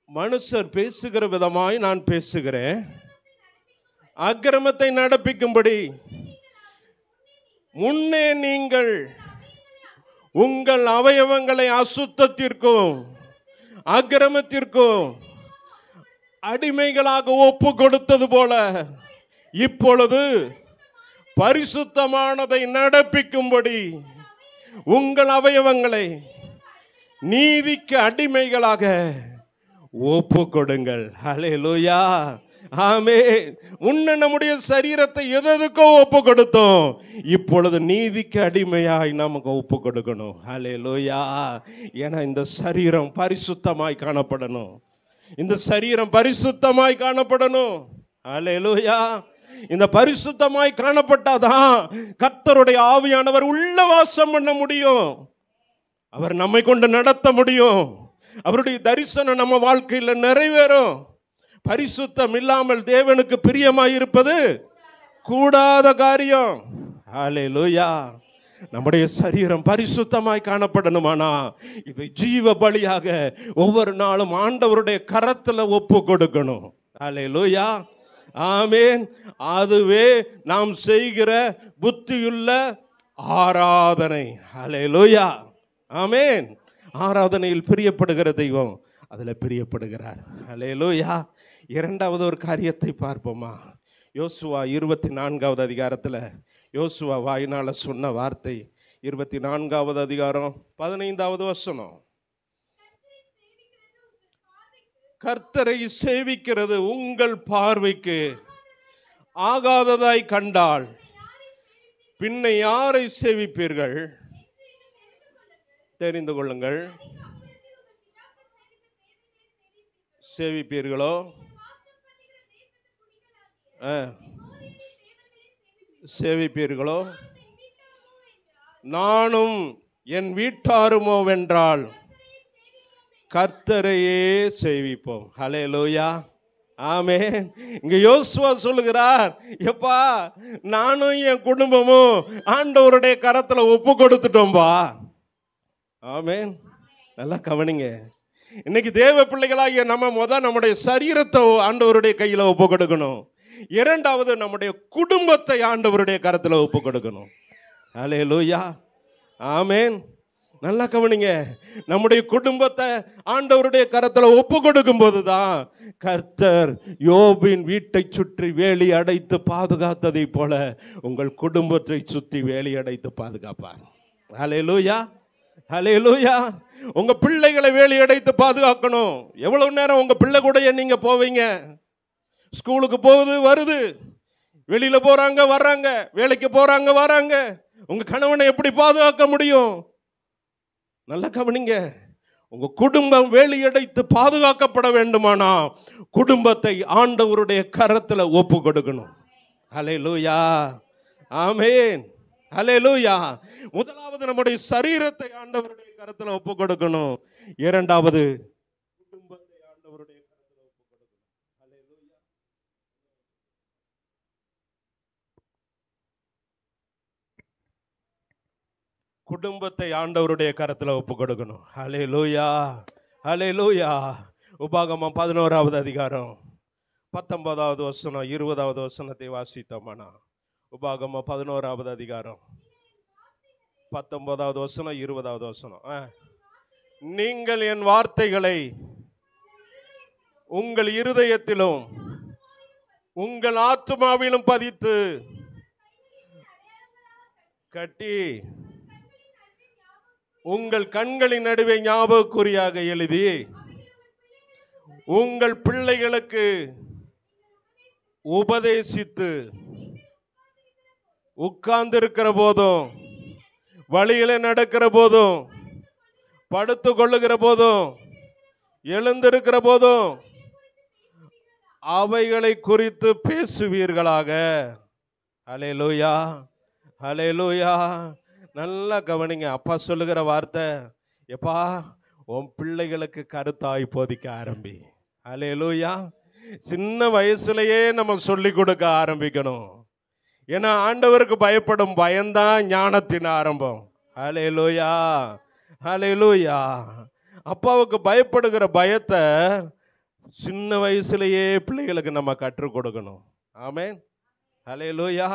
மனுஷர் பேசுகிற விதமாய் நான் பேசுகிறேன். அக்கிரமத்தை நடப்பிக்கும்படி முன்னே நீங்கள் உங்கள் அவயவங்களை அசுத்தத்திற்கும் அக்கிரமத்திற்கும் அடிமைகளாக ஒப்பு கொடுத்தது போல இப்பொழுது பரிசுத்தமானதை நடப்பிக்கும்படி உங்கள் அவயவங்களை நீதிக்கு அடிமைகளாக ஒப்பு கொடுங்கள். ஹல்லேலூயா. ஆமென். முன்ன நம்முடைய சரீரத்தை எதுக்கோ ஒப்பு கொடுத்தோம், இப்பொழுது நீதிக்கு அடிமையாய் நமக்கு ஒப்பு கொடுக்கணும். ஹல்லேலூயா. ஏன்னா இந்த சரீரம் பரிசுத்தமாய் காணப்படணும். இந்த சரீரம் பரிசுத்தமாய் காணப்படணும். ஹல்லேலூயா. இந்த பரிசுத்தமாய் காணப்பட்டாதான் கர்த்தருடைய ஆவியானவர் உள்ள வாசம் பண்ண முடியும். அவர் நம்மை கொண்டு நடத்த முடியும். அவருடைய தரிசனம் நம்ம வாழ்க்கையில் நிறைவேறும். பரிசுத்தம் இல்லாமல் தேவனுக்கு பிரியமாய் இருப்பது கூடாத காரியம். ஹல்லேலூயா. நம்முடைய சரீரம் பரிசுத்தமாய் காணப்படணுமானா இது ஜீவ பலியாக ஒவ்வொரு நாளும் ஆண்டவருடைய கரத்தில் ஒப்பு கொடுக்கணும். ஹல்லேலூயா. ஆமென். அதுவே நாம் செய்கிற புத்தியுள்ள ஆராதனை. ஹல்லேலூயா. ஆமென். ஆராதனையில் பிரியப்படுகிற தெய்வம் அதில் பிரியப்படுகிறார். ஹல்லேலூயா. இரண்டாவது ஒரு காரியத்தை பார்ப்போமா? யோசுவா 24வது அதிகாரத்தில் யோசுவா வாயினால சொன்ன வார்த்தை 24வது அதிகாரம் 15வது வசனம். கர்த்தரை சேவிக்கிறது உங்கள் பார்வைக்கு ஆகாததாய் கண்டால் பின்ன யாரை சேவிப்பீர்கள்? தெரிந்து கொள்ளுங்கள். சேவிப்பீர்களோ? சேவிப்பீர்களோ? நானும் என் வீட்டாருமோ வென்றால் கர்த்தரையே சேவிப்போம். ஹல்லேலூயா. ஆமென். இங்க யோசுவா சொல்லுகிறார், எப்பா நானும் என் குடும்பமும் ஆண்டவருடைய கரத்துல ஒப்பு கொடுத்துட்டோம்பா. ஆமென். நல்லா கவனிங்க. இன்னைக்கு தேவ பிள்ளைகளாகிய நம்ம நம்முடைய சரீரத்தை ஆண்டவருடைய கையில ஒப்பு கொடுக்கணும். இரண்டாவது நம்முடைய குடும்பத்தை ஆண்டவருடைய கரத்துல ஒப்பு கொடுக்கணும். ஹல்லேலூயா. ஆமென். நல்லா கவனிங்க. நம்முடைய குடும்பத்தை ஆண்டவருடைய கரத்துல ஒப்பு கொடுக்கும் போதுதான் கர்த்தர் யோபின் வீட்டை சுற்றி வேலி அடைத்து பாதுகாத்ததை போல உங்கள் குடும்பத்தை சுற்றி வேலி அடைத்து பாதுகாப்பார். ஹல்லேலூயா, ஹல்லேலூயா. உங்க பிள்ளைகளை வேலி அடைத்து பாதுகாக்கணும். எவ்வளவு நேரம் உங்க பிள்ளை கூட நீங்க போவீங்க? ஸ்கூலுக்கு போகுது வருது, வெளியில போறாங்க வர்றாங்க, வேலைக்கு போறாங்க வராங்க. உங்க கணவனை எப்படி பாதுகாக்க முடியும்? நல்லா கவனிங்க. உங்க குடும்பம் வேலியடைத்து பாதுகாக்கப்பட வேண்டுமானா குடும்பத்தை ஆண்டவருடைய கரத்துல ஒப்பு கொடுக்கணும். ஹல்லேலூயா, ஆமென், ஹல்லேலூயா. முதலாவது நம்முடைய சரீரத்தை ஆண்டவருடைய கரத்துல ஒப்பு கொடுக்கணும். இரண்டாவது குடும்பத்தை ஆண்டவருடைய கரத்துல ஒப்பு கொடுக்கணும். ஹல்லேலூயா. குடும்பத்தை ஆண்டவருடைய கரத்துல ஒப்பு கொடுக்கணும். ஹல்லேலூயா, ஹல்லேலூயா. உபாகமம் 11வது அதிகாரம் 19வது வசனம் 20வது வசனத்தை வாசித்தோம்னா, உபாகமம் 11வது அதிகாரம் 19வது வசனம் 20வது வசனம். நீங்கள் என் வார்த்தைகளை உங்கள் இருதயத்திலும் உங்கள் ஆத்துமாவிலும் பதித்து கட்டி உங்கள் கண்களின் நடுவே ஞாபகக்குறியாக எழுதி உங்கள் பிள்ளைகளுக்கு உபதேசித்து உட்கார்ந்திருக்கிற போதும், வழியில நடக்கிற போதும், படுத்து கொள்ளுகிற போதும், எழுந்திருக்கிற போதும் அவைகளை குறித்து பேசுவீர்களாக. ஹல்லேலூயா, ஹல்லேலூயா. நல்லா கவனிங்க. அப்பா சொல்லுகிற வார்த்தை, எப்பா உன் பிள்ளைகளுக்கு கருத்தாய் போதிக்க ஆரம்பி. ஹல்லேலூயா. சின்ன வயசுலயே நம்ம சொல்லி கொடுக்க ஆரம்பிக்கணும். ஏன்னா ஆண்டவருக்கு பயப்படும் பயம்தான் ஞானத்தின் ஆரம்பம். ஹல்லேலூயா, ஹல்லேலூயா. அப்பாவுக்கு பயப்படுகிற பயத்தை சின்ன வயசுலயே பிள்ளைகளுக்கு நம்ம கற்றுக் கொடுக்கணும். ஆமென், ஹல்லேலூயா.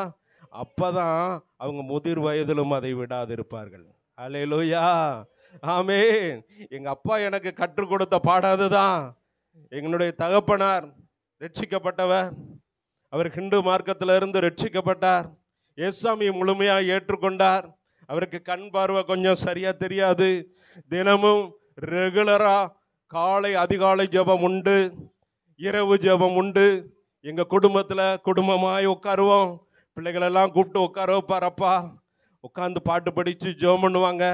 அப்பதான் அவங்க முதிர் வயதிலும் அதை விடாது இருப்பார்கள். ஹல்லேலூயா, ஆமென். எங்க அப்பா எனக்கு கற்றுக் கொடுத்த பாடாதுதான். எங்களுடைய தகப்பனார் ரட்சிக்கப்பட்டவர். அவர் ஹிந்து மார்க்கத்திலிருந்து ரட்சிக்கப்பட்டார். ஏசாமியை முழுமையாக ஏற்றுக்கொண்டார். அவருக்கு கண் பார்வை கொஞ்சம் சரியா தெரியாது. தினமும் ரெகுலரா காலை அதிகாலை ஜெபம் உண்டு, இரவு ஜெபம் உண்டு. எங்க குடும்பத்தில் குடும்பமாய் உட்காருவோம். பிள்ளைகளெல்லாம் கூப்பிட்டு உட்கார வைப்பார் அப்பா. உட்காந்து பாட்டு படித்து ஜெபம் பண்ணுவாங்க.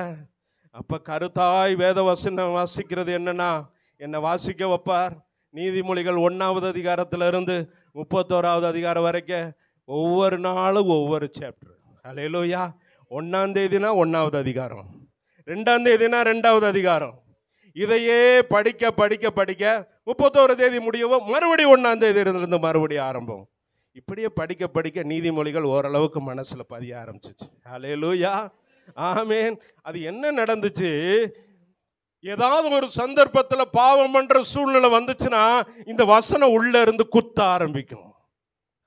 அப்போ கருத்தாய் வேத வசனம் வாசிக்கிறது என்னன்னா, என்னை வாசிக்க வைப்பார். நீதிமொழிகள் 1வது அதிகாரத்திலிருந்து 31வது அதிகாரம் வரைக்கும் ஒவ்வொரு நாளும் ஒவ்வொரு சாப்டர். ஹல்லேலூயா. 1ஆம் தேதினா 1வது அதிகாரம், 2ஆம் தேதினா 2வது அதிகாரம். இதையே படிக்க படிக்க படிக்க 31 தேதி முடியவும் மறுபடியும் 1ஆம் தேதியிலிருந்து மறுபடியும் ஆரம்பம். இப்படியே படிக்க படிக்க நீதிமொழிகள் ஓரளவுக்கு மனசுல பதிய ஆரம்பிச்சிச்சு. ஹல்லேலூயா, ஆமென். அது என்ன நடந்துச்சு? ஏதாவது ஒரு சந்தர்ப்பத்தில் பாவம் பண்ற சூழ்நிலை வந்துச்சுன்னா இந்த வசனம் உள்ள இருந்து குத்த ஆரம்பிக்கும்.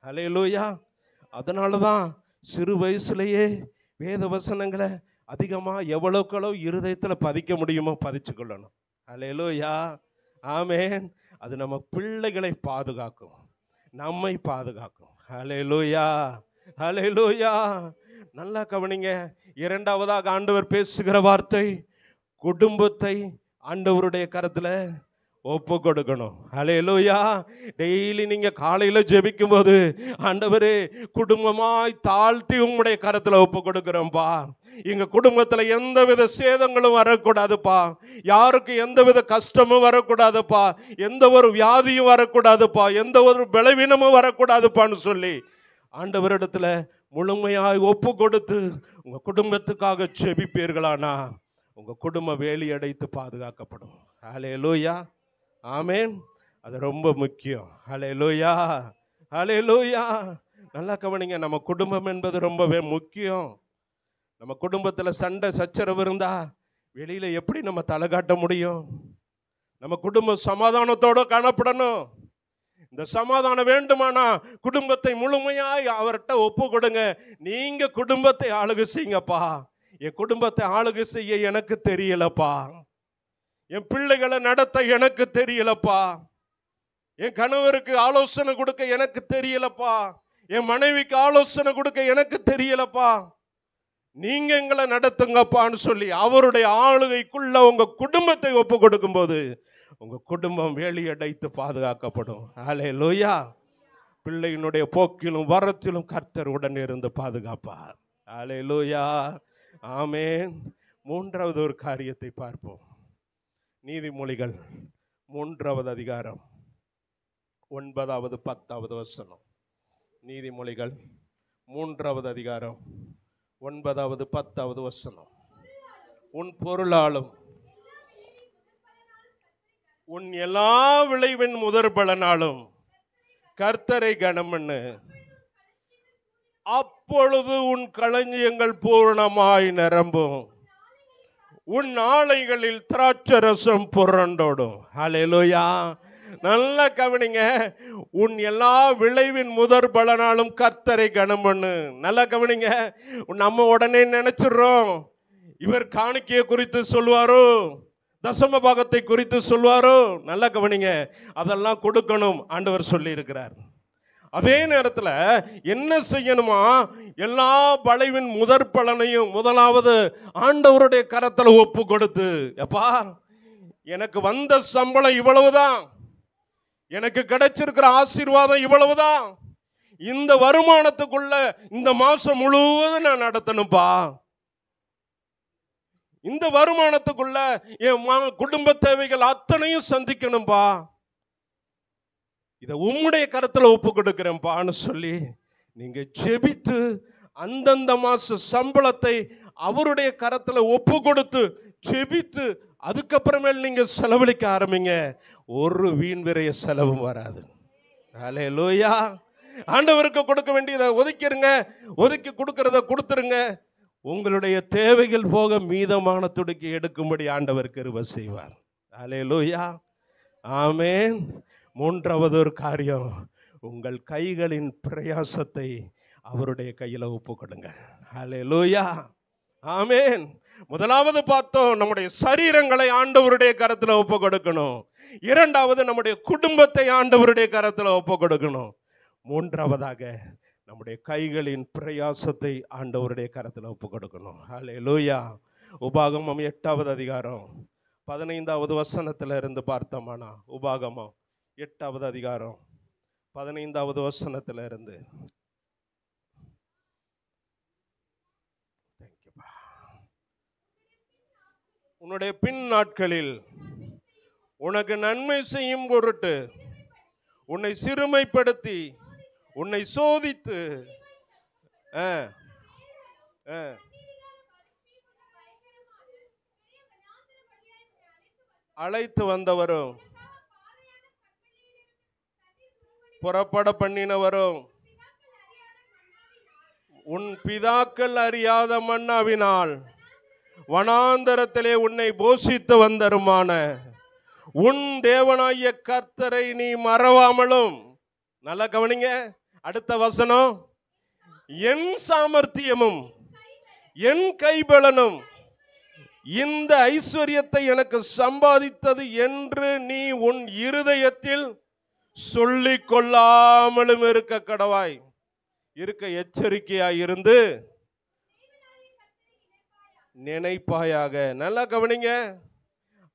ஹல்லேலூயா. அதனாலதான் சிறு வயசுலயே வேத வசனங்களை அதிகமா எவ்வளவுக்களவு இருதயத்துல பதிக்க முடியுமோ பதிச்சு கொள்ளணும். ஹல்லேலூயா, ஆமென். அது நம்ம பிள்ளைகளை பாதுகாக்கும், நம்மை பாதுகாக்கும். ஹல்லேலூயா, ஹல்லேலூயா. நல்லா கவனிங்க. இரண்டாவதாக ஆண்டவர் பேசுகிற வார்த்தை, குடும்பத்தை ஆண்டவருடைய கரத்துல ஒப்பு கொடுக்கணும். ஹல்லேலூயா. டெய்லி நீங்க காலையில ஜெபிக்கும் போது, ஆண்டவரே குடும்பமாய் தாழ்த்தி உங்களுடைய கரத்துல ஒப்பு கொடுக்கிறோம்பா. எங்க குடும்பத்துல எந்தவித சேதங்களும் வரக்கூடாதுப்பா. யாருக்கு எந்தவித கஷ்டமும் வரக்கூடாதுப்பா. எந்த ஒரு வியாதியும் வரக்கூடாதுப்பா. எந்த ஒரு பலவீனமும் வரக்கூடாதுப்பான்னு சொல்லி ஆண்டவரிடத்துல முழுமையாய் ஒப்பு கொடுத்து உங்க குடும்பத்துக்காக ஜெபிப்பீர்களானா உங்க குடும்ப வேலி அடைத்து பாதுகாக்கப்படும். ஹல்லேலூயா, ஆமென். அது ரொம்ப முக்கியம். ஹல்லேலூயா, ஹல்லேலூயா. நல்லா கவனிங்க. நம்ம குடும்பம் என்பது ரொம்பவே முக்கியம். நம்ம குடும்பத்தில் சண்டை சச்சரவு இருந்தா வெளியில எப்படி நம்ம தலை காட்ட முடியும்? நம்ம குடும்பம் சமாதானத்தோடு காணப்படணும். இந்த சமாதானம் வேண்டுமானா குடும்பத்தை முழுமையாய் அவர்கிட்ட ஒப்பு கொடுங்க. நீங்க குடும்பத்தை ஆளுகை செய்யுங்கப்பா. என் குடும்பத்தை ஆளுகை செய்ய எனக்கு தெரியலப்பா, என் பிள்ளைகளை நடத்த எனக்கு தெரியலப்பா, என் கணவருக்கு ஆலோசனை கொடுக்க எனக்கு தெரியலப்பா, என் மனைவிக்கு ஆலோசனை கொடுக்க எனக்கு தெரியலப்பா, நீங்க எங்களை நடத்துங்கப்பான்னு சொல்லி அவருடைய ஆளுகைக்குள்ள உங்க குடும்பத்தை ஒப்பு கொடுக்கும் போது உங்க குடும்பம் வேலியடைத்து பாதுகாக்கப்படும். ஹல்லேலூயா. பிள்ளையினுடைய போக்கிலும் வரத்திலும் கர்த்தர் உடன் இருந்து பாதுகாப்பார். ஹல்லேலூயா. ஆமென். மூன்றாவது ஒரு காரியத்தை பார்ப்போம். நீதிமொழிகள் 3வது அதிகாரம் 9வது 10வது வசனம். நீதிமொழிகள் 3வது அதிகாரம் 9வது 10வது வசனம். உன் பொருளாலும் உன் எல்லா விளைவின் முதற் பலனாலும் கர்த்தரை கனம் பண்ணு, அப்பொழுது உன் களஞ்சியங்கள் பூரணமாய் நிரம்பும், உன் ஆலைகளில் திராட்சரசம் புரண்டோடும். ஹல்லேலூயா. நல்லா கவனிங்க. உன் எல்லா விளைவின் முதற் பலனாலும் கர்த்தரை கனம் பண்ணு. நல்லா கவனிங்க. நம்ம உடனே நினைச்சிடுறோம், இவர் காணிக்கையை குறித்து சொல்வாரோ, தசம பாகத்தை குறித்து சொல்வாரோ. நல்லா கவனிங்க. அதெல்லாம் கொடுக்கணும் ஆண்டவர் சொல்லி இருக்கிறார். அதே நேரத்தில் என்ன செய்யணுமா, எல்லா பலவின் முதற் பலனையும் முதலாவது ஆண்டவருடைய கரத்தில் ஒப்பு கொடுத்து, எப்பா எனக்கு வந்த சம்பளம் இவ்வளவுதான், எனக்கு கிடைச்சிருக்கிற ஆசீர்வாதம் இவ்வளவுதான், இந்த வருமானத்துக்குள்ள இந்த மாசம் முழுவதும் நான் நடத்தணும்பா, இந்த வருமானத்துக்குள்ள என் குடும்ப தேவைகள் அத்தனையும் சந்திக்கணும்பா, இதை உம்முடைய கரத்துல ஒப்பு கொடுக்கிறேன்பான்னு சொல்லி நீங்க ஜெபித்து அந்தந்த மாச சம்பளத்தை அவருடைய கரத்துல ஒப்பு கொடுத்து ஜெபித்து அதுக்கப்புறமேல் நீங்க செலவழிக்க ஆரம்பிங்க. ஒரு வீண் விரைய செலவும் வராது. ஹல்லேலூயா. ஆண்டவருக்கு கொடுக்க வேண்டியதை ஒதுக்கிருங்க, ஒதுக்கி கொடுக்கறத கொடுத்துருங்க. உங்களுடைய தேவைகள் போக மீதமான துடுக்கி எடுக்கும்படி ஆண்டவர் கிருபை செய்வார். ஹல்லேலூயா. ஆமென். மூன்றாவது ஒரு காரியம், உங்கள் கைகளின் பிரயாசத்தை அவருடைய கையில் ஒப்பு கொடுங்க. ஹல்லேலூயா. ஆமென். முதலாவது பார்த்தோம், நம்முடைய சரீரங்களை ஆண்டவருடைய கரத்தில் ஒப்பு கொடுக்கணும். இரண்டாவது நம்முடைய குடும்பத்தை ஆண்டவருடைய கரத்தில் ஒப்பு கொடுக்கணும். மூன்றாவதாக நம்முடைய கைகளின் பிரயாசத்தை ஆண்டவருடைய கரத்தில் ஒப்பு கொடுக்கணும். ஹல்லேலூயா. உபாகமம் 8வது அதிகாரம் 15வது வசனத்தில் இருந்து பார்த்தோமானா, உபாகமம் 8வது அதிகாரம் 15வது வசனத்தில் இருந்து. உன்னுடைய பின் நாட்களில் உனக்கு நன்மை செய்யும் பொருட்டு உன்னை சிறுமைப்படுத்தி உன்னை சோதித்து அழைத்து வந்தவரும் புறப்பட பண்ணினவரும் உன் பிதாக்கள் அறியாத மன்னாவினால் வனாந்தரத்திலே உன்னை போஷித்து வந்தருமான உன் தேவனாகிய கர்த்தரை நீ மறவாமலும். நல்லா கவனிங்க. அடுத்த வசனம், என் சாமர்த்தியமும் என் கைபலனும் இந்த ஐஸ்வர்யத்தை எனக்கு சம்பாதித்தது என்று நீ உன் இருதயத்தில் சொல்லிக் கொள்ளாமலும் இருக்க கடவாய். இருக்க எச்சரிக்கையாய் இருந்து நினைப்பாயாக. நல்லா கவனிங்க.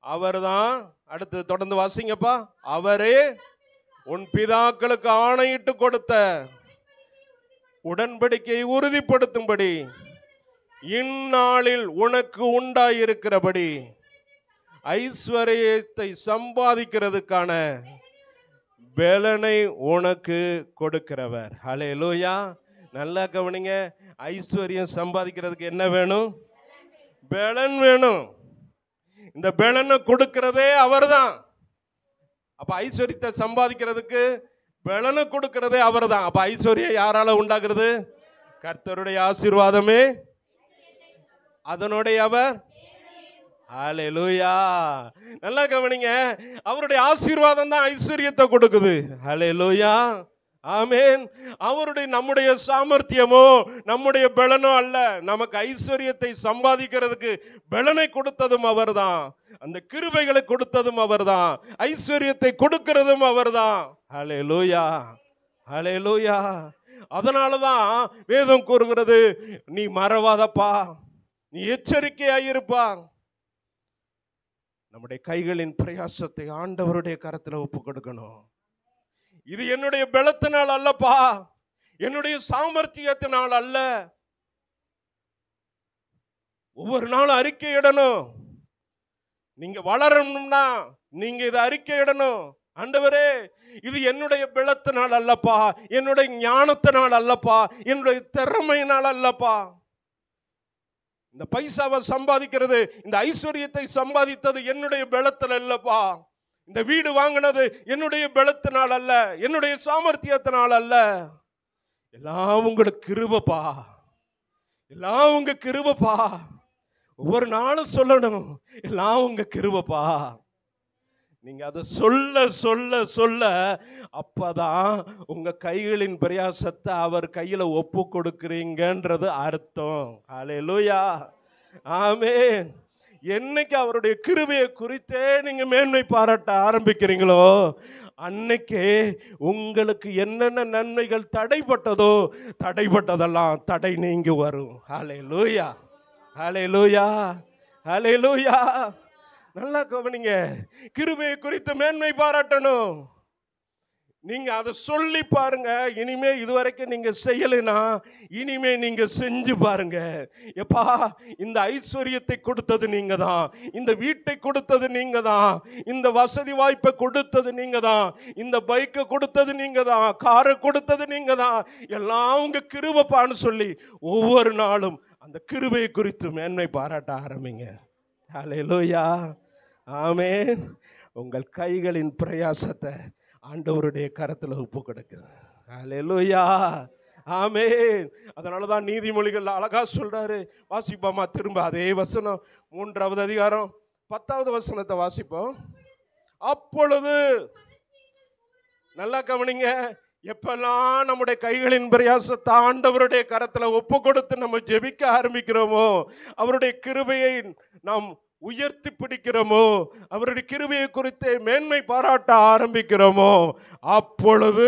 அவர்தான், அடுத்து தொடர்ந்து வாசிங்கப்பா, அவரே உன் பிதாக்களுக்கு ஆணையிட்டு கொடுத்த உடன்படிக்கையை உறுதிப்படுத்தும்படி இந்நாளில் உனக்கு உண்டாயிருக்கிறபடி ஐஸ்வர்யத்தை சம்பாதிக்கிறதுக்கான பலனை உனக்கு கொடுக்கிறவர். ஹல்லேலூயா. நல்லா கவனிங்க. ஐஸ்வர்யம் சம்பாதிக்கிறதுக்கு என்ன வேணும்? பலன் வேணும். இந்த பலனை கொடுக்கிறதே அவர்தான். அப்ப ஐஸ்வர்யத்தை சம்பாதிக்கிறதுக்கு பலனை கொடுக்கிறதே அவர்தான். அப்ப ஐஸ்வர்யம் யாரால உண்டாகிறது? கர்த்தருடைய ஆசீர்வாதமே அதனுடைய அவர். ஹல்லேலூயா. நல்லா கவனிங்க. அவருடைய ஆசீர்வாதம் தான் ஐஸ்வர்யத்தை கொடுக்குது. ஹல்லேலூயா. ஆமென். நம்முடைய சாமர்த்தியமோ நம்முடைய பலனோ அல்ல. நமக்கு ஐஸ்வர்யத்தை சம்பாதிக்கிறதுக்கு பலனை கொடுத்ததும் அவர்தான், அந்த கிருபைகளை கொடுத்ததும் அவர்தான், ஐஸ்வர்யத்தை கொடுக்கிறதும் அவர்தான். ஹல்லேலூயா, ஹல்லேலூயா. அதனாலதான் வேதம் கூறுகிறது, நீ மறவாதப்பா, நீ எச்சரிக்கையாயிருப்பா. நம்முடைய கைகளின் பிரயாசத்தை ஆண்டவருடைய கரத்தில் ஒப்பு கொடுக்கணும். இது என்னுடைய பலத்தினால் அல்லப்பா, என்னுடைய சாமர்த்தியத்தினால் அல்ல. ஒவ்வொரு நாளும் அறிக்கையிடணும். நீங்க வளரணும்னா நீங்க இதை அறிக்கையிடணும். ஆண்டவரே, இது என்னுடைய பலத்தினால் அல்லப்பா, என்னுடைய ஞானத்தினால் அல்லப்பா, என்னுடைய திறமையினால் அல்லப்பா. இந்த பைசாவை சம்பாதிக்கிறது, இந்த ஐஸ்வர்யத்தை சம்பாதித்தது என்னுடைய பலத்தில் அல்லப்பா. இந்த வீடு வாங்கினது என்னுடைய பலத்தினால் அல்ல, என்னுடைய சாமர்த்தியத்தினால் அல்ல. எல்லாம் உங்களுக்கு கிருபைப்பா, எல்லாம் உங்க கிருபைப்பா. ஒவ்வொரு நாளும் சொல்லணும், எல்லாம் உங்க கிருபைப்பா. நீங்க அதை சொல்ல சொல்ல சொல்ல அப்பதான் உங்க கைகளின் பிரயாசத்தை அவர் கையில ஒப்பு கொடுக்கிறீங்கன்றது அர்த்தம். ஹல்லேலூயா, ஆமென். என்னைக்கு அவருடைய கிருபையை குறித்தே நீங்க மேன்மை பாராட்ட ஆரம்பிக்கிறீங்களோ, அன்னைக்கே உங்களுக்கு என்னென்ன நன்மைகள் தடைப்பட்டதோ, தடைப்பட்டதெல்லாம் தடை நீங்கி வரும். ஹல்லேலூயா, ஹல்லேலூயா, ஹல்லேலூயா. நல்லா கவனிங்க, கிருபையை குறித்து மேன்மை பாராட்டணும். நீங்க அதை சொல்லி பாருங்க. இனிமே இதுவரைக்கும் நீங்க செய்யலைன்னா இனிமே நீங்க செஞ்சு பாருங்க. எப்பா, இந்த ஐஸ்வர்யத்தை கொடுத்தது நீங்க தான், இந்த வீட்டை கொடுத்தது நீங்க தான், இந்த வசதி வாய்ப்பை கொடுத்தது நீங்க தான், இந்த பைக்கை கொடுத்தது நீங்க தான், காரை கொடுத்தது நீங்க தான், எல்லாம் உங்க கிருபைப்பான்னு சொல்லி ஒவ்வொரு நாளும் அந்த கிருபையை குறித்து மேன்மை பாராட்ட ஆரம்பிங்க. ஹல்லேலூயா, ஆமென். உங்கள் கைகளின் பிரயாசத்தை ஆண்டவருடைய கரத்தில் ஒப்பு கொடுக்குது. ஹல்லேலூயா, ஆமென். அதனால தான் நீதிமொழிகள் அழகா சொல்றாரு. வாசிப்போமா திரும்ப அதே வசனம், 3வது அதிகாரம் 10வது வசனத்தை வாசிப்போம். அப்பொழுது, நல்லா கவனிங்க, எப்பெல்லாம் நம்முடைய கைகளின் பிரயாசத்தை ஆண்டவருடைய கரத்தில் ஒப்பு கொடுத்து நம்ம ஜெபிக்க ஆரம்பிக்கிறோமோ, அவருடைய கிருபையை நாம் உயர்த்தி பிடிக்கிறோமோ, அவருடைய கிருபையை குறித்து மேன்மை பாராட்ட ஆரம்பிக்கிறோமோ, அப்பொழுது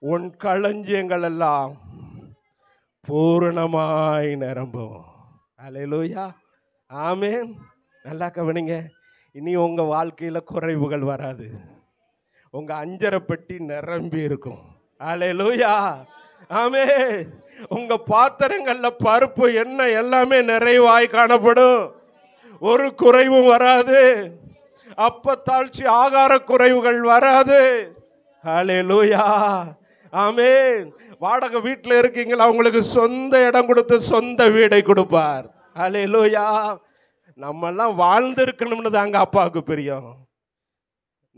உன் களஞ்சியங்கள் எல்லாம் பூரணமாய் நிரம்பும். ஹல்லேலூயா, ஆமென். நல்லா கவனிங்க, இனி உங்க வாழ்க்கையில குறைவுகள் வராது. உங்க அஞ்சரை பெட்டி நிரம்பி இருக்கும். ஹல்லேலூயா, ஆமென். உங்க பாத்திரங்கள்ல பருப்பு எண்ணெய் எல்லாமே நிறைவாய் காணப்படும். ஒரு குறைவும் வராது. அப்பத்தாழ்ச்சி ஆகார குறைவுகள் வராது. ஹல்லேலூயா, ஆமென். வாடகை வீட்டில் இருக்கீங்களா, அவங்களுக்கு சொந்த இடம் கொடுத்து சொந்த வீடை கொடுப்பார். ஹல்லேலூயா. நம்ம எல்லாம் வாழ்ந்திருக்கணும்னு தாங்க அப்பாவுக்கு பிரியம்.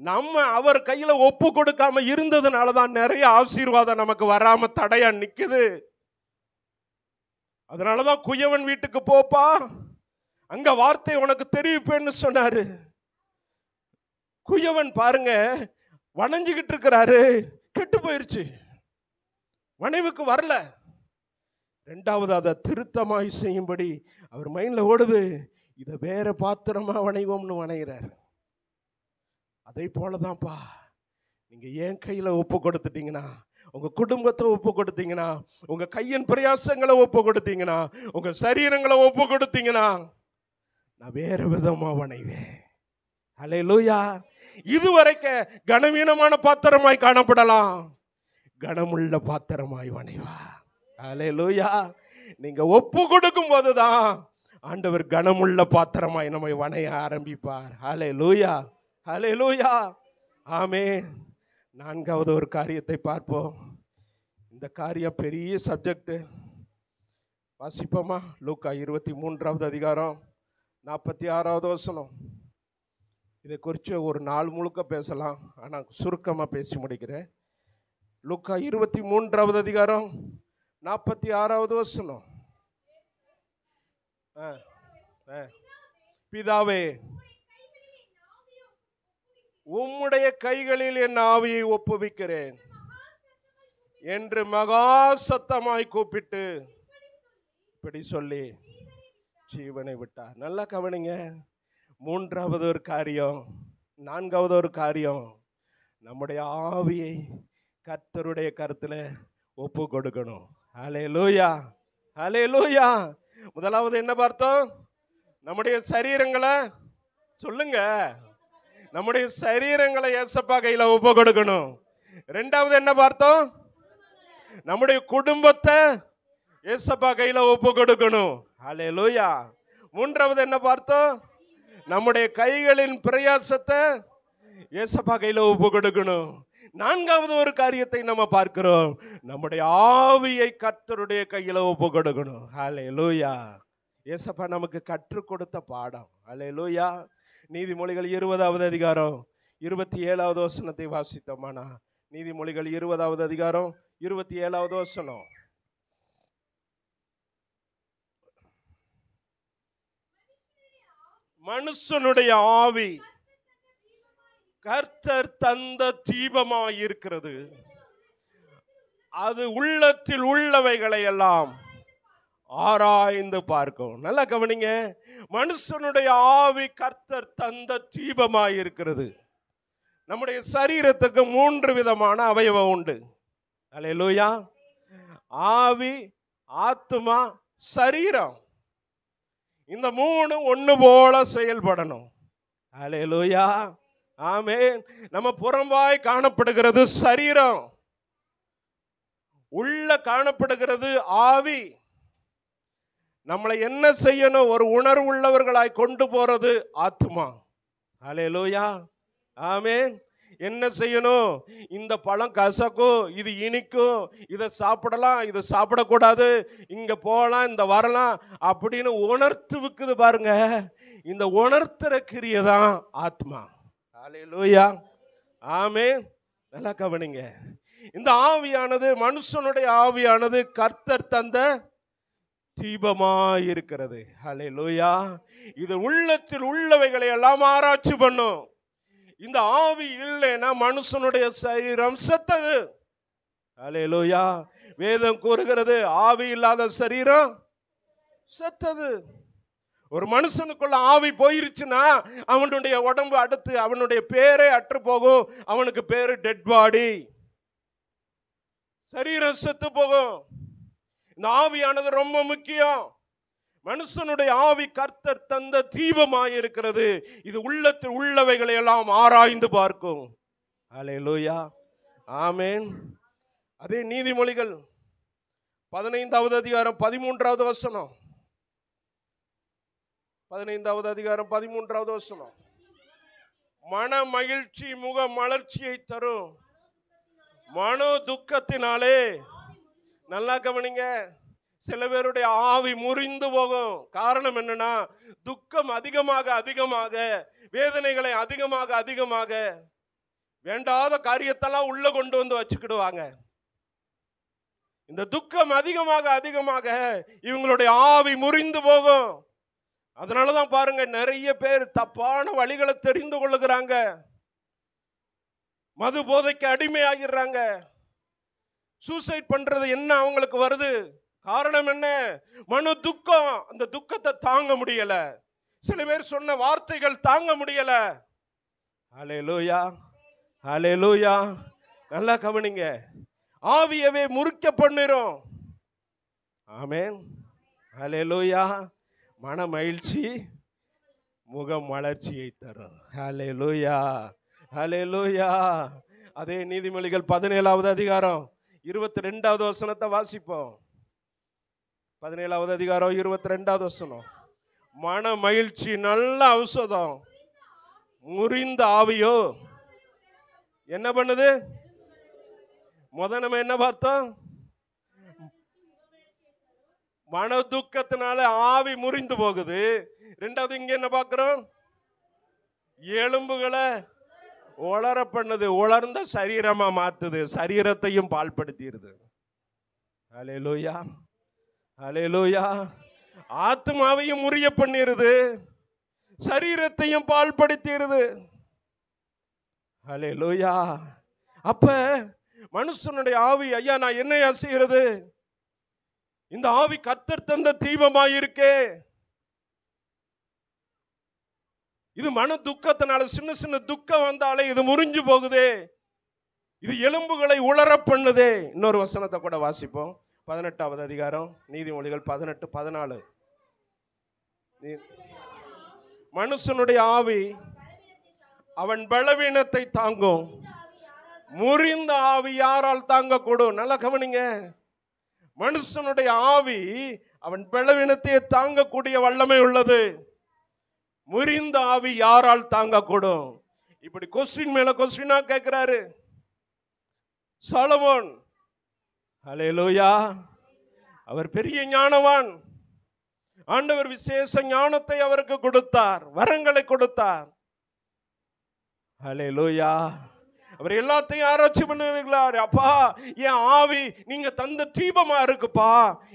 நம்ம அவர் கையில ஒப்பு கொடுக்காம இருந்ததுனால தான் நிறைய ஆசீர்வாதம் நமக்கு வராம தடையா நிக்குது. அதனாலதான் குயவன் வீட்டுக்கு போப்பா, அங்க வார்த்தை உனக்கு தெரிவிப்பேன்னு சொன்னாரு. குயவன் பாருங்க, வணஞ்சுகிட்டு இருக்கிறாரு, கெட்டு போயிருச்சு, வனைவுக்கு வரல. ரெண்டாவது அதை திருத்தமாய் செய்யும்படி அவர் மைண்ட்ல ஓடுது, இதை வேற பாத்திரமா வணைவோம்னு வணைகிறார். அதே போலதான்ப்பா, நீங்க என் கையில ஒப்பு கொடுத்துட்டீங்கன்னா, உங்க குடும்பத்தை ஒப்பு கொடுத்தீங்கன்னா, உங்க கையின் பிரயாசங்களை ஒப்பு கொடுத்தீங்கன்னா, உங்க சரீரங்களை ஒப்பு கொடுத்தீங்கன்னா, நான் வேற விதமா வணைவேன். ஹல்லேலூயா. இதுவரைக்கும் கனவீனமான பாத்திரமாய் காணப்படலாம், கனமுள்ள பாத்திரமாய் வணைவா. ஹல்லேலூயா. நீங்க ஒப்பு கொடுக்கும் போதுதான் ஆண்டவர் கனமுள்ள பாத்திரமாய் நம்மை வணைய ஆரம்பிப்பார். ஹல்லேலூயா, ஹல்லேலூயா, ஆமென். 4வது ஒரு காரியத்தை பார்ப்போம். இந்த காரியம் பெரிய சப்ஜெக்ட். வாசிப்போமா? லூக்கா 23வது அதிகாரம் 46வது வசனம். இதை குறித்து ஒரு நாள் முழுக்க பேசலாம், ஆனால் சுருக்கமாக பேசி முடிக்கிறேன். லூக்கா 23வது அதிகாரம் 46வது வசனம். பிதாவே, உம்முடைய கைகளில் என் ஆவியை ஒப்புவிக்கிறேன் என்று மகா சத்தமாய் கூப்பிட்டு இப்படி சொல்லி ஜீவனை விட்டார். நல்லா கவனிங்க. மூன்றாவது ஒரு காரியம், நான்காவது ஒரு காரியம், நம்முடைய ஆவியை கர்த்தருடைய கருத்துல ஒப்பு கொடுக்கணும். ஹல்லேலூயா, ஹல்லேலூயா. முதலாவது என்ன பார்த்தோம்? நம்முடைய சரீரங்களை சொல்லுங்க, நம்முடைய சரீரங்களை ஏசப்பா கையில ஒப்பு கொடுக்கணும். ரெண்டாவது என்ன பார்த்தோம்? நம்முடைய குடும்பத்தை ஏசப்பா கையில ஒப்பு கொடுக்கணும். ஹல்லேலூயா. மூன்றாவது என்ன பார்த்தோம்? நம்முடைய கைகளின் பிரயாசத்தை ஏசப்பா கையில ஒப்பு கொடுக்கணும். நான்காவது ஒரு காரியத்தை நம்ம பார்க்கிறோம், நம்முடைய ஆவியை கர்த்தருடைய கையில ஒப்பு கொடுக்கணும். ஹல்லேலூயா. ஏசப்பா நமக்கு கற்றுக் கொடுத்த பாடம். ஹல்லேலூயா. நீதிமொழிகள் 20வது அதிகாரம் 27வது வசனத்தை வாசித்தோமானா, நீதிமொழிகள் 20வது அதிகாரம் 27வது வசனம். மனுஷனுடைய ஆவி கர்த்தர் தந்த தீபமாய் இருக்கிறது, அது உள்ளத்தில் உள்ளவைகளை எல்லாம் ஆராய்ந்து பார்க்கும். நல்லா கவனிங்க. மனுஷனுடைய ஆவி கர்த்தர் தந்த தீபமாய் இருக்கிறது. நம்முடைய சரீரத்துக்கு 3 விதமான அவயவம் உண்டு. ஹல்லேலூயா. ஆவி, ஆத்துமா, சரீரம். இந்த 3 ஒன்று போல செயல்படணும். ஹல்லேலூயா, ஆமென். நம்ம புறம்பாய் காணப்படுகிறது சரீரம், உள்ள காணப்படுகிறது ஆவி. நம்மளை என்ன செய்யணும்? ஒரு உணர்வு உள்ளவர்களாய் கொண்டு போறது ஆத்துமா. ஹல்லேலூயா, ஆமென். என்ன செய்யணும்? இந்த பழம் கசக்கும், இது இனிக்கும், இதை சாப்பிடலாம், இதை சாப்பிடக்கூடாது, இங்க போகலாம், இந்த வரலாம் அப்படின்னு உணர்த்துவுக்குது பாருங்க. இந்த உணர்த்துற கிரியை தான் ஆத்மா. ஹல்லேலூயா, ஆமென். நல்லா கவனிங்க. இந்த ஆவியானது, மனுஷனுடைய ஆவியானது கர்த்தர் தந்த தீபமாய் இருக்கிறது. ஹல்லேலூயா. இது உள்ளத்தில் உள்ளவைகளை எல்லாம் ஆராய்ச்சி பண்ணும். இந்த ஆவி இல்லைன்னா மனுஷனுடைய சரீரம் செத்தது. ஹல்லேலூயா. வேதம் கூறுகிறது, ஆவி இல்லாத சரீரம் செத்தது. ஒரு மனுஷனுக்குள்ள ஆவி போயிருச்சுன்னா அவனுடைய உடம்பு அடுத்து அவனுடைய பேரே அற்று போகும். அவனுக்கு பேரு டெட் பாடி, சரீரம் செத்து போகும். இந்த ஆவியானது ரொம்ப முக்கியம். மனுஷனுடைய ஆவி கர்த்தர் தந்த தீபமாய் இருக்கிறது. இது உள்ளத்தில் உள்ளவைகளை எல்லாம் ஆராய்ந்து பார்க்கும். ஹல்லேலூயா, ஆமென். அதே நீதிமொழிகள் 15வது அதிகாரம் 13வது வசனம். 15வது அதிகாரம் 13வது வசனம். மன மகிழ்ச்சி முக மலர்ச்சியை தரும், மனோ துக்கத்தினாலே. நல்லா கவனிங்க. சில பேருடைய ஆவி முறிந்து போகும். காரணம் என்னன்னா, துக்கம் அதிகமாக அதிகமாக, வேதனைகளை அதிகமாக அதிகமாக, வேண்டாத காரியத்தெல்லாம் உள்ள கொண்டு வந்து வச்சுக்கிடுவாங்க. இந்த துக்கம் அதிகமாக அதிகமாக இவங்களுடைய ஆவி முறிந்து போகும். அதனாலதான் பாருங்க, நிறைய பேர் தப்பான வழிகளை தெரிந்து கொள்ளுகிறாங்க, மது போதைக்கு அடிமையாகிறாங்க, சூசைட் பண்றது என்ன அவங்களுக்கு வருது. காரணம் என்ன? மனு துக்கம். அந்த துக்கத்தை தாங்க முடியல. சில பேர் சொன்ன வார்த்தைகள் தாங்க முடியல. ஹல்லேலூயா, ஹல்லேலூயா. நல்லா கவனிங்க. ஆவியவே முறிக்க பண்ணிரும். ஆமென், ஹல்லேலூயா. மன மகிழ்ச்சி முக மலர்ச்சியை தரும். ஹல்லேலூயா, ஹல்லேலூயா. அதே நீதிமொழிகள் 17வது அதிகாரம் 22வது வசனத்தை வாசிப்போம். 17வது அதிகாரம் 22வது வசனம். மன மகிழ்ச்சி நல்ல ஔஷதம், முறிந்த ஆவியோ என்ன பண்ணுது? நம்ம என்ன பார்த்தோம்? மன துக்கத்தினால ஆவி முறிந்து போகுது. ரெண்டாவது இங்க என்ன பார்க்கிறோம்? எலும்புகளை உலர பண்ணுது, உலர்ந்த சரீரமா மாத்துது, சரீரத்தையும் பால்படுத்திடுது. ஹல்லேலூயா, ஹல்லேலூயா. ஆத்மாவையும் முறிய பண்ணிருது, சரீரத்தையும் பால்படுத்திடுது. ஹல்லேலூயா. அப்ப மனுஷனுடைய ஆவி, ஐயா நான் என்னையா செய்யறது, இந்த ஆவி கர்த்தர் தந்த தீபமாயிருக்கே, இது மன துக்கத்தினால சின்ன சின்ன துக்கம் வந்தாலே இது முறிஞ்சு போகுதே, இது எலும்புகளை உலர பண்ணுதே. இன்னொரு வசனத்தை கூட வாசிப்போம். 18வது அதிகாரம் நீதிமொழிகள் 18:14. மனுஷனுடைய ஆவி அவன் பலவீனத்தை தாங்கும், முறிந்த ஆவி யாரால் தாங்கக்கூடும்? நல்லா கவனிங்க. மனுஷனுடைய ஆவி அவன் பலவீனத்தை தாங்கக்கூடிய வல்லமை உள்ளது. முறிந்த ஆவி யாரால் தாங்கக்கூடும்? இப்படி கொஸ்டின் மேல கொஸ்டினா கேட்கிறாரு சாலமோன். ஹல்லேலூயா. அவர் பெரிய ஞானவான். ஆண்டவர் விசேஷ ஞானத்தை அவருக்கு கொடுத்தார், வரங்களை கொடுத்தார். ஹல்லேலூயா. அவர் எல்லாத்தையும் ஆராய்ச்சி பண்ணுகிறார். அப்பா என் ஆவி நீங்க தந்த தீபமா இருக்குப்பா,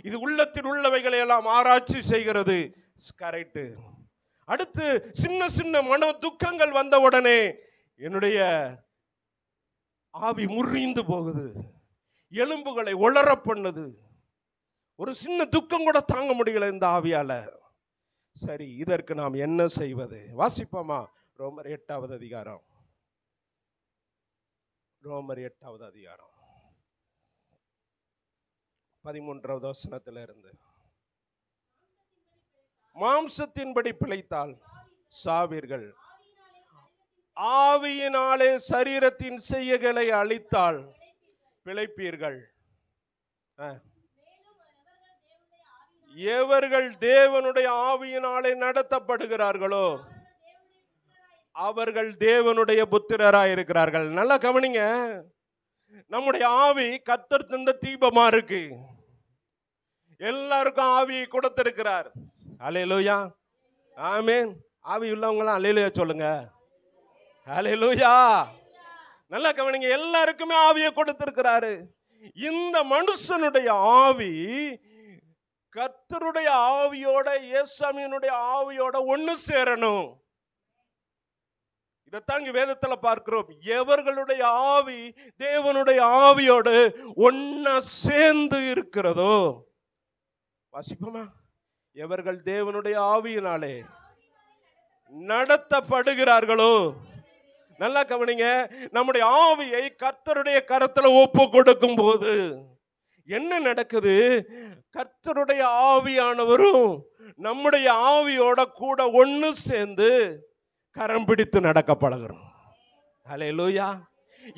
இது உள்ளத்தில் உள்ளவைகளை எல்லாம் ஆராய்ச்சி செய்கிறது. கரெக்ட். அடுத்து சின்ன சின்ன மன துக்கங்கள் வந்த உடனே என்னுடைய ஆவி முறிந்து போகுது, எலும்புகளை உலர பண்ணுது. ஒரு சின்ன துக்கம் கூட தாங்க முடியல இந்த ஆவியால. சரி, இதற்கு நாம் என்ன செய்வது? வாசிப்போமா? ரோமர் 8வது அதிகாரம். ரோமர் 8வது அதிகாரம் 13வது வசனத்திலிருந்து. மாம்சத்தின்படி பிழைத்தால் சாவீர்கள், ஆவியினாலே சரீரத்தின் செய்கைகளை அழித்தால் பிழைப்பீர்கள். எவர்கள் தேவனுடைய ஆவியினாலே நடத்தப்படுகிறார்களோ அவர்கள் தேவனுடைய புத்திரராய் இருக்கிறார்கள். நல்லா கவனிங்க. நம்முடைய ஆவி கர்த்தர் தந்த தீபமா இருக்கு. எல்லாருக்கும் ஆவியை கொடுத்திருக்கிறார். அல்லேலூயா, ஆமென். ஆவி உள்ளவங்களாம் அல்லேலூயா சொல்லுங்க. அல்லேலூயா. நல்லா கவனிங்க. எல்லாருக்குமே ஆவியை கொடுத்திருக்கிறாரு. இந்த மனுஷனுடைய ஆவி கர்த்தருடைய ஆவியோட, இயேசுவினுடைய ஆவியோட ஒன்னு சேரணும். இதைத்தான் இங்க வேதத்துல பார்க்கிறோம். எவர்களுடைய ஆவி தேவனுடைய ஆவியோடு ஒன்னா சேர்ந்து இருக்கிறதோ, வாசிப்போமா? எவர்கள் தேவனுடைய ஆவியினாலே நடத்தப்படுகிறார்களோ. நல்லா கவனிங்க. நம்முடைய ஆவியை கர்த்தருடைய கரத்துல ஒப்பு கொடுக்கும் போது என்ன நடக்குது? கர்த்தருடைய ஆவியானவரும் நம்முடைய ஆவியோட கூட ஒன்னு சேர்ந்து கரம் பிடித்து நடக்க பழகிறோம். ஹல்லேலூயா.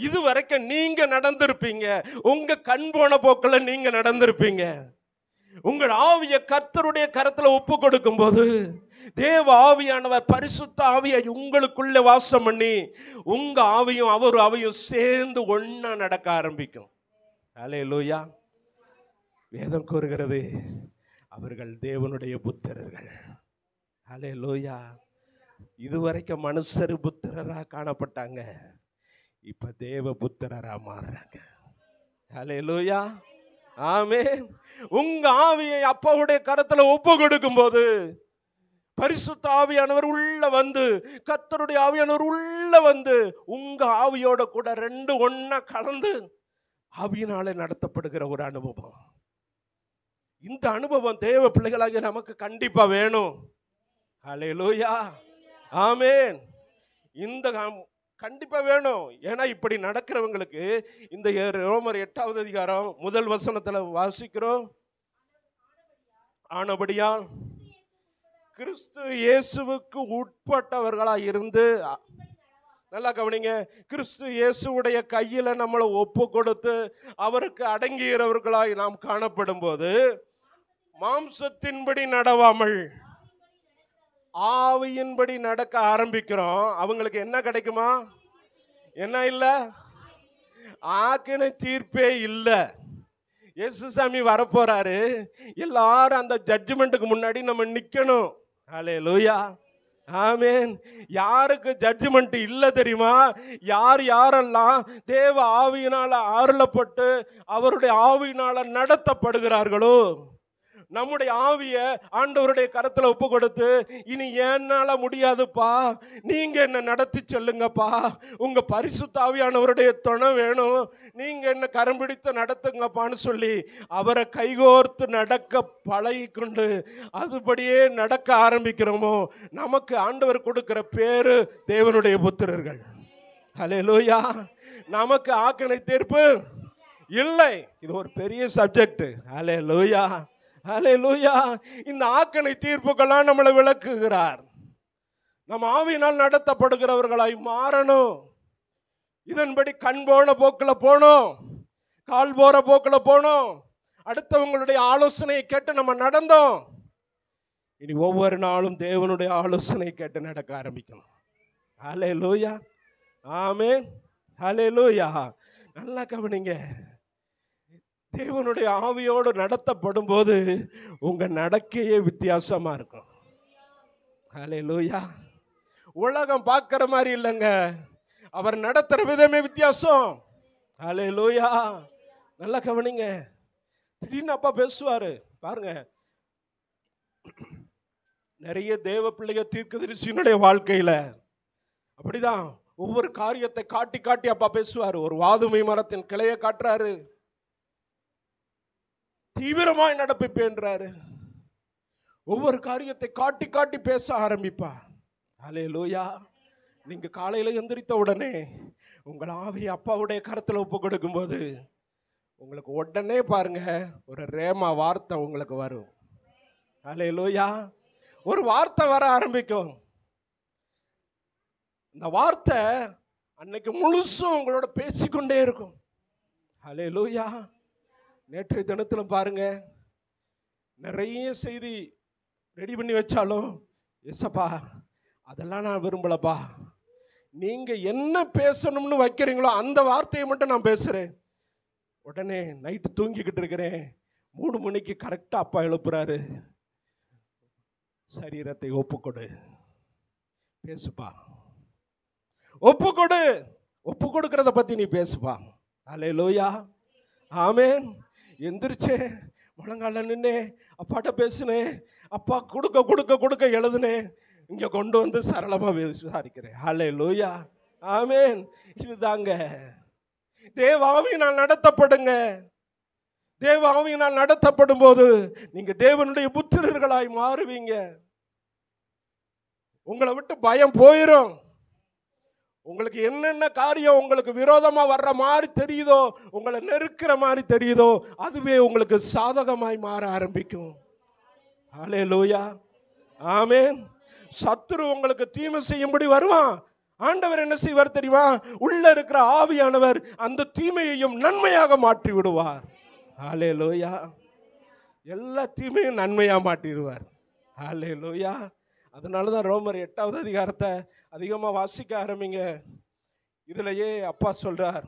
இது வரைக்கும் நீங்க நடந்திருப்பீங்க, உங்க கண் போன போக்குல நீங்க நடந்திருப்பீங்க. உங்கள் ஆவியை கர்த்தருடைய கரத்துல ஒப்பு கொடுக்கும் போது தேவ ஆவியானவர், பரிசுத்த ஆவியை உங்களுக்குள்ள வாசம் பண்ணி உங்க ஆவியும் அவர் ஆவியும் சேர்ந்து ஒன்னா நடக்க ஆரம்பிக்கும். ஹல்லேலூயா. வேதம் கூறுகிறது அவர்கள் தேவனுடைய புத்திரர்கள். ஹல்லேலூயா. இதுவரைக்கும் மனுஷர் புத்திரரா காணப்பட்டாங்க, இப்ப தேவ புத்திரரா மாறுறாங்க. ஹல்லேலூயா, ஆமென். உங்க ஆவியை அப்பாவுடைய கரத்துல ஒப்பு கொடுக்கும் போது பரிசுத்த ஆவியானவர் உள்ள வந்து, கர்த்தருடைய ஆவியானவர் உள்ள வந்து உங்க ஆவியோட கூட ரெண்டு ஒண்ணா கலந்து ஆவியினாலே நடத்தப்படுகிற ஒரு அனுபவம். இந்த அனுபவம் தேவ பிள்ளைகளாகிய நமக்கு கண்டிப்பா வேணும். ஹல்லேலூயா, ஆமென். இந்த கண்டிப்பா வேணும். ஏன்னா இப்படி நடக்கிறவங்களுக்கு இந்த ரோமர் 8வது அதிகாரம் முதல் வசனத்துல வாசிக்கிறோம். ஆனபடியால் கிறிஸ்து இயேசுவுக்கு உட்பட்டவர்களாய் இருந்து, நல்லா கவனிங்க, கிறிஸ்து இயேசுவுடைய கையில நம்மளை ஒப்பு கொடுத்து அவருக்கு அடங்குகிறவர்களாய் நாம் காணப்படும் போது மாம்சத்தின்படி நடவாமல் ஆவியின்படி நடக்க ஆரம்பிக்கிறோம். அவங்களுக்கு என்ன கிடைக்குமா? என்ன இல்ல? ஆக்கினை தீர்ப்பே இல்ல. இயேசுசாமி வரப்போறாரு. எல்லாரும் அந்த ஜட்ஜ்மெண்ட்டுக்கு முன்னாடி நம்ம நிக்கணும். ஹல்லேலூயா, ஆமென். யாருக்கு ஜட்ஜ்மெண்ட் இல்ல தெரியுமா? யார் யாரெல்லாம் தேவ ஆவியினால ஆறுலப்பட்டு அவருடைய ஆவியினால நடத்தப்படுகிறார்களோ, நம்முடைய ஆவிய ஆண்டவருடைய கரத்துல ஒப்பு கொடுத்து, இனி என்னால முடியாதுப்பா, நீங்க என்ன நடத்தி செல்லுங்கப்பா, உங்க பரிசுத்த ஆவியானவருடைய துணை வேணும், நீங்க என்ன கரம் பிடித்து நடத்துங்கப்பான்னு சொல்லி அவரை கைகோர்த்து நடக்க பழகி கொண்டு அதுபடியே நடக்க ஆரம்பிக்கிறோமோ, நமக்கு ஆண்டவர் கொடுக்கிற பேரு தேவனுடைய புத்திரர்கள். ஹல்லேலூயா. நமக்கு ஆக்கினை தீர்ப்பு இல்லை. இது ஒரு பெரிய சப்ஜெக்ட். ஹல்லேலூயா, ஹல்லேலூயா. இந்த ஆக்கினை தீர்ப்புகளாம் நம்மளை விளக்குகிறார். நம்ம ஆவியினால் நடத்தப்படுகிறவர்களாய் மாறணும். இதன்படி கண் போன போக்கில் போனோம், கால் போற போக்கில் போனோம், அடுத்தவங்களுடைய ஆலோசனையை கேட்டு நம்ம நடந்தோம். இனி ஒவ்வொரு நாளும் தேவனுடைய ஆலோசனை கேட்டு நடக்க ஆரம்பிக்கணும். ஹல்லேலூயா, ஆமென், ஹல்லேலூயா. நல்லா கவனிங்க. தேவனுடைய ஆவியோடு நடத்தப்படும் போது உங்க நடக்கையே வித்தியாசமா இருக்கும். ஹல்லேலூயா. உலகம் பார்க்கிற மாதிரி இல்லைங்க, அவர் நடத்துற விதமே வித்தியாசம். ஹல்லேலூயா. நல்லா கவனிங்க. திடீர்னு அப்பா பேசுவாரு பாருங்க. நிறைய தேவ பிள்ளைக தீர்க்கதரிசியினுடைய வாழ்க்கையில அப்படிதான் ஒவ்வொரு காரியத்தை காட்டி காட்டி அப்பா பேசுவாரு. ஒரு வாதுமை மரத்தின் கிளையை காட்டுறாரு, தீவிரமாய் நடப்பிப்பேன்றாரு. ஒவ்வொரு காரியத்தை காட்டி காட்டி பேச ஆரம்பிப்பா. ஹல்லேலூயா. நீங்க காலையில எந்திரித்த உடனே உங்கள் ஆவியை அப்பாவுடைய கரத்துல ஒப்பு கொடுக்கும் போது உங்களுக்கு உடனே பாருங்க ஒரு ரேமா வார்த்தை உங்களுக்கு வரும். ஹல்லேலூயா. ஒரு வார்த்தை வர ஆரம்பிக்கும். இந்த வார்த்தை அன்னைக்கு முழுசும் உங்களோட பேசிக்கொண்டே இருக்கும். ஹல்லேலூயா. நேற்றைய தினத்துல பாருங்க, நிறைய செய்தி ரெடி பண்ணி வச்சாலும், எஸ்ஸப்பா அதெல்லாம் நான் விரும்பலப்பா, நீங்க என்ன பேசணும்னு வைக்கிறீங்களோ அந்த வார்த்தையை மட்டும் நான் பேசுறேன். உடனே நைட்டு தூங்கிக்கிட்டு இருக்கிறேன், 3 மணிக்கு கரெக்டா அப்பா எழுப்புறாரு, சரீரத்தை ஒப்புக்கொடு, பேசுப்பா, ஒப்புக்கொடு, ஒப்பு கொடுக்கறத பத்தி நீ பேசுப்பா. ஹல்லேலூயா, ஆமென். எந்திரிச்சே முழங்கால நின்னே அப்பாட்ட பேசுனேன், அப்பா கொடுக்க கொடுக்க கொடுக்க எழுதுனேன், இங்க கொண்டு வந்து சரளமா விசாரிக்கிறேன். ஹல்லேலூயா, ஆமென். இதுதாங்க தேவ ஆவியினால் நடத்தப்படுங்க. தேவ ஆவியினால் நடத்தப்படும் போது நீங்க தேவனுடைய புத்திரர்களாய் மாறுவீங்க. உங்களை விட்டு பயம் போயிடும். உங்களுக்கு என்னென்ன காரியம் உங்களுக்கு விரோதமா வர்ற மாதிரி தெரியுதோ, உங்களை நெருக்கிற மாதிரி தெரியுதோ, அதுவே உங்களுக்கு சாதகமாய் மாற ஆரம்பிக்கும். ஹல்லேலூயா, ஆமென். சத்துரு உங்களுக்கு தீமை செய்யும்படி வருவான். ஆண்டவர் என்ன செய்வார் தெரியுமா? உள்ள இருக்கிற ஆவியானவர் அந்த தீமையையும் நன்மையாக மாற்றி விடுவார். ஹல்லேலூயா. எல்லா தீமையும் நன்மையா மாற்றிடுவார். ஹல்லேலூயா. அதனாலதான் ரோமர் 8வது அதிகாரத்தை அதிகமா வாசிக்க ஆரம்பிங்க. இதுலயே அப்பா சொல்றார்,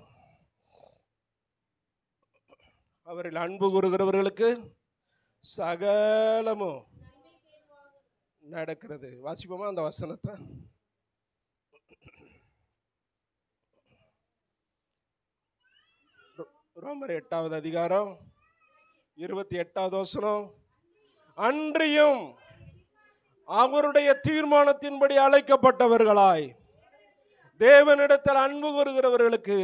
அவரில் அன்பு கூறுகிறவர்களுக்கு சகலமும் நடக்கிறது. வாசிப்போமா அந்த வசனத்தை? ரோமர் 8வது அதிகாரம் 28வது வசனம். அன்றியும் அவருடைய தீர்மானத்தின்படி அழைக்கப்பட்டவர்களாய் தேவனிடத்தில் அன்பு கூறுகிறவர்களுக்கு,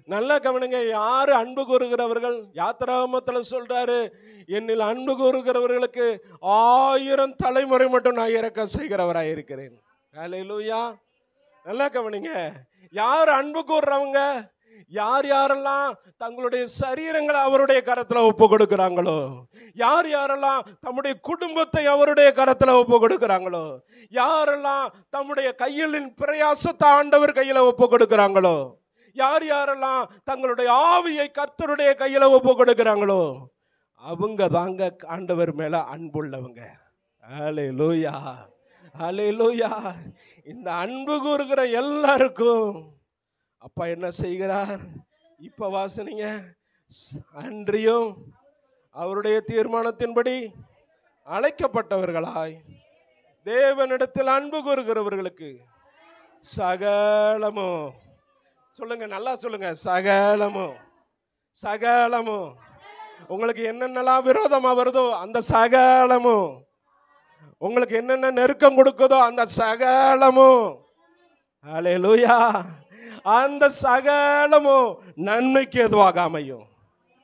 நல்லா கவனிங்க, யாரு அன்பு கூறுகிறவர்கள்? யாத்திராகமத்தில் சொல்றாரு, என்னில் அன்பு கூறுகிறவர்களுக்கு 1000 தலைமுறை மட்டும் நான் இரக்கம் செய்கிறவராய் இருக்கிறேன். ஹல்லேலூயா. நல்லா கவனிங்க, யார் அன்பு கூறுறவங்க? யார் யாரெல்லாம் தங்களுடைய சரீரங்களை அவருடைய கரத்துல ஒப்பு கொடுக்கிறாங்களோ, யார் யாரெல்லாம் தம்முடைய குடும்பத்தை அவருடைய கரத்துல ஒப்பு கொடுக்கிறாங்களோ, யாரெல்லாம் தம்முடைய கைகளின் பிரயாசத்தை ஆண்டவர் கையில ஒப்பு கொடுக்கிறாங்களோ, யார் யாரெல்லாம் தங்களுடைய ஆவியை கர்த்தருடைய கையில ஒப்பு கொடுக்கிறாங்களோ, அவங்க தாங்க ஆண்டவர் மேல அன்புள்ளவங்க. ஹல்லேலூயா, ஹல்லேலூயா. இந்த அன்பு கூறுகிற எல்லாருக்கும் அப்பா என்ன செய்கிறார்? இப்ப வாசனிங்க, அன்றியும் அவருடைய தீர்மானத்தின்படி அழைக்கப்பட்டவர்களாய் தேவனிடத்தில் அன்பு கூறுகிறவர்களுக்கு சகலமும், சொல்லுங்க, நல்லா சொல்லுங்க, சகலமும், சகலமும். உங்களுக்கு என்னென்னலாம் விரோதமா வருதோ அந்த சகலமும், உங்களுக்கு என்னென்ன நெருக்கம் கொடுக்குதோ அந்த சகலமும், ஹல்லேலூயா, அந்த சகலமும் நன்மைக்கு எதுவாக அமையும்.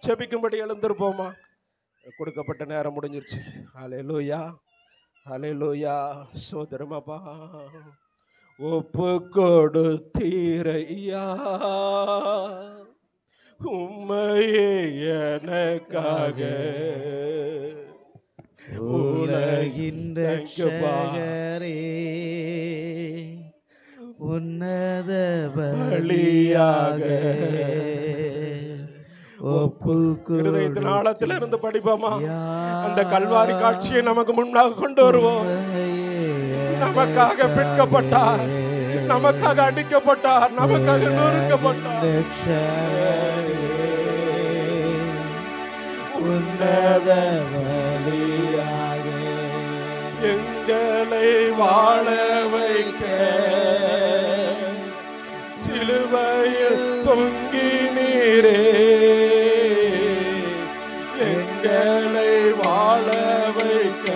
செபிக்கும்படி எழுந்திருப்போமா? கொடுக்கப்பட்ட நேரம் முடிஞ்சிருச்சு. ஹல்லேலூயா, ஹல்லேலூயா. சோதரமாப்பா, ஒப்பு கொடுத்தீரையா உம்மையே எனக்காக, உலகின் ரட்சகரே, உன்னத பலியாக இருதயத்தின் ஆழத்தில் இருந்து படிப்போமா? அந்த கல்வாரி காட்சியை நமக்கு முன்னாக கொண்டு வருவோம். நமக்காக பிற்கப்பட்டார், நமக்காக அடிக்கப்பட்டார், நமக்காக நொறுக்கப்பட்டார். உன்னத பலியாக எங்களை வாழ வைக்க சிலுவையில் தொங்கினீரே, எங்களை வாழ வைக்க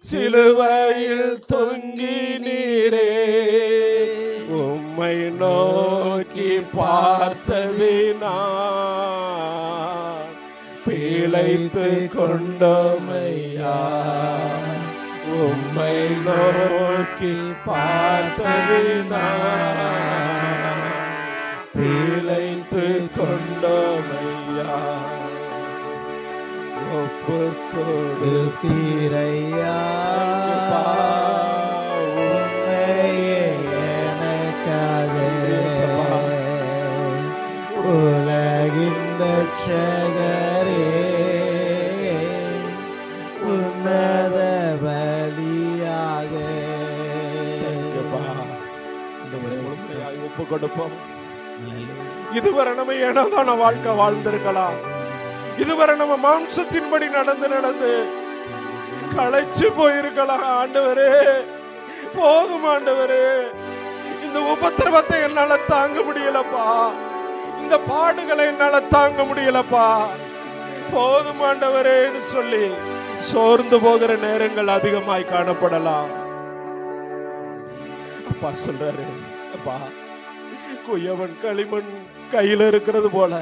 சிலுவையில் தொங்கினீரே. உம்மை நோக்கி பார்த்ததினால் பிழைத்து கொண்டோமையா, உம்மை நோக்கி பார்த்ததினால் பிழைத்து கொண்டோமையா. ஒப்பு கொடுத்தீரையா உம்மையே எனக்காக, உலகின் ரட்சகரே, உன்னத பலியாக ஒப்பு கொடுப்போம். இதுவரை நம்ம ஏனோதான வாழ்க்கை வாழ்ந்திருக்கலாம். இதுவரை நம்ம மாம்சத்தின்படி நடந்து களைச்சு போயிருக்கலாம். ஆண்டவரே போதும் ஆண்டவரே, இந்த உபத்திரவத்தை என்னால தாங்க முடியலப்பா, இந்த பாடுகளை என்னால தாங்க முடியலப்பா, போதும் ஆண்டவரேன்னு சொல்லி சோர்ந்து போகிற நேரங்கள் அதிகமாய் காணப்படலாம். அப்பா சொல்றாரு, அப்பா குயவன் களிமண் கையில இருக்கிறது போல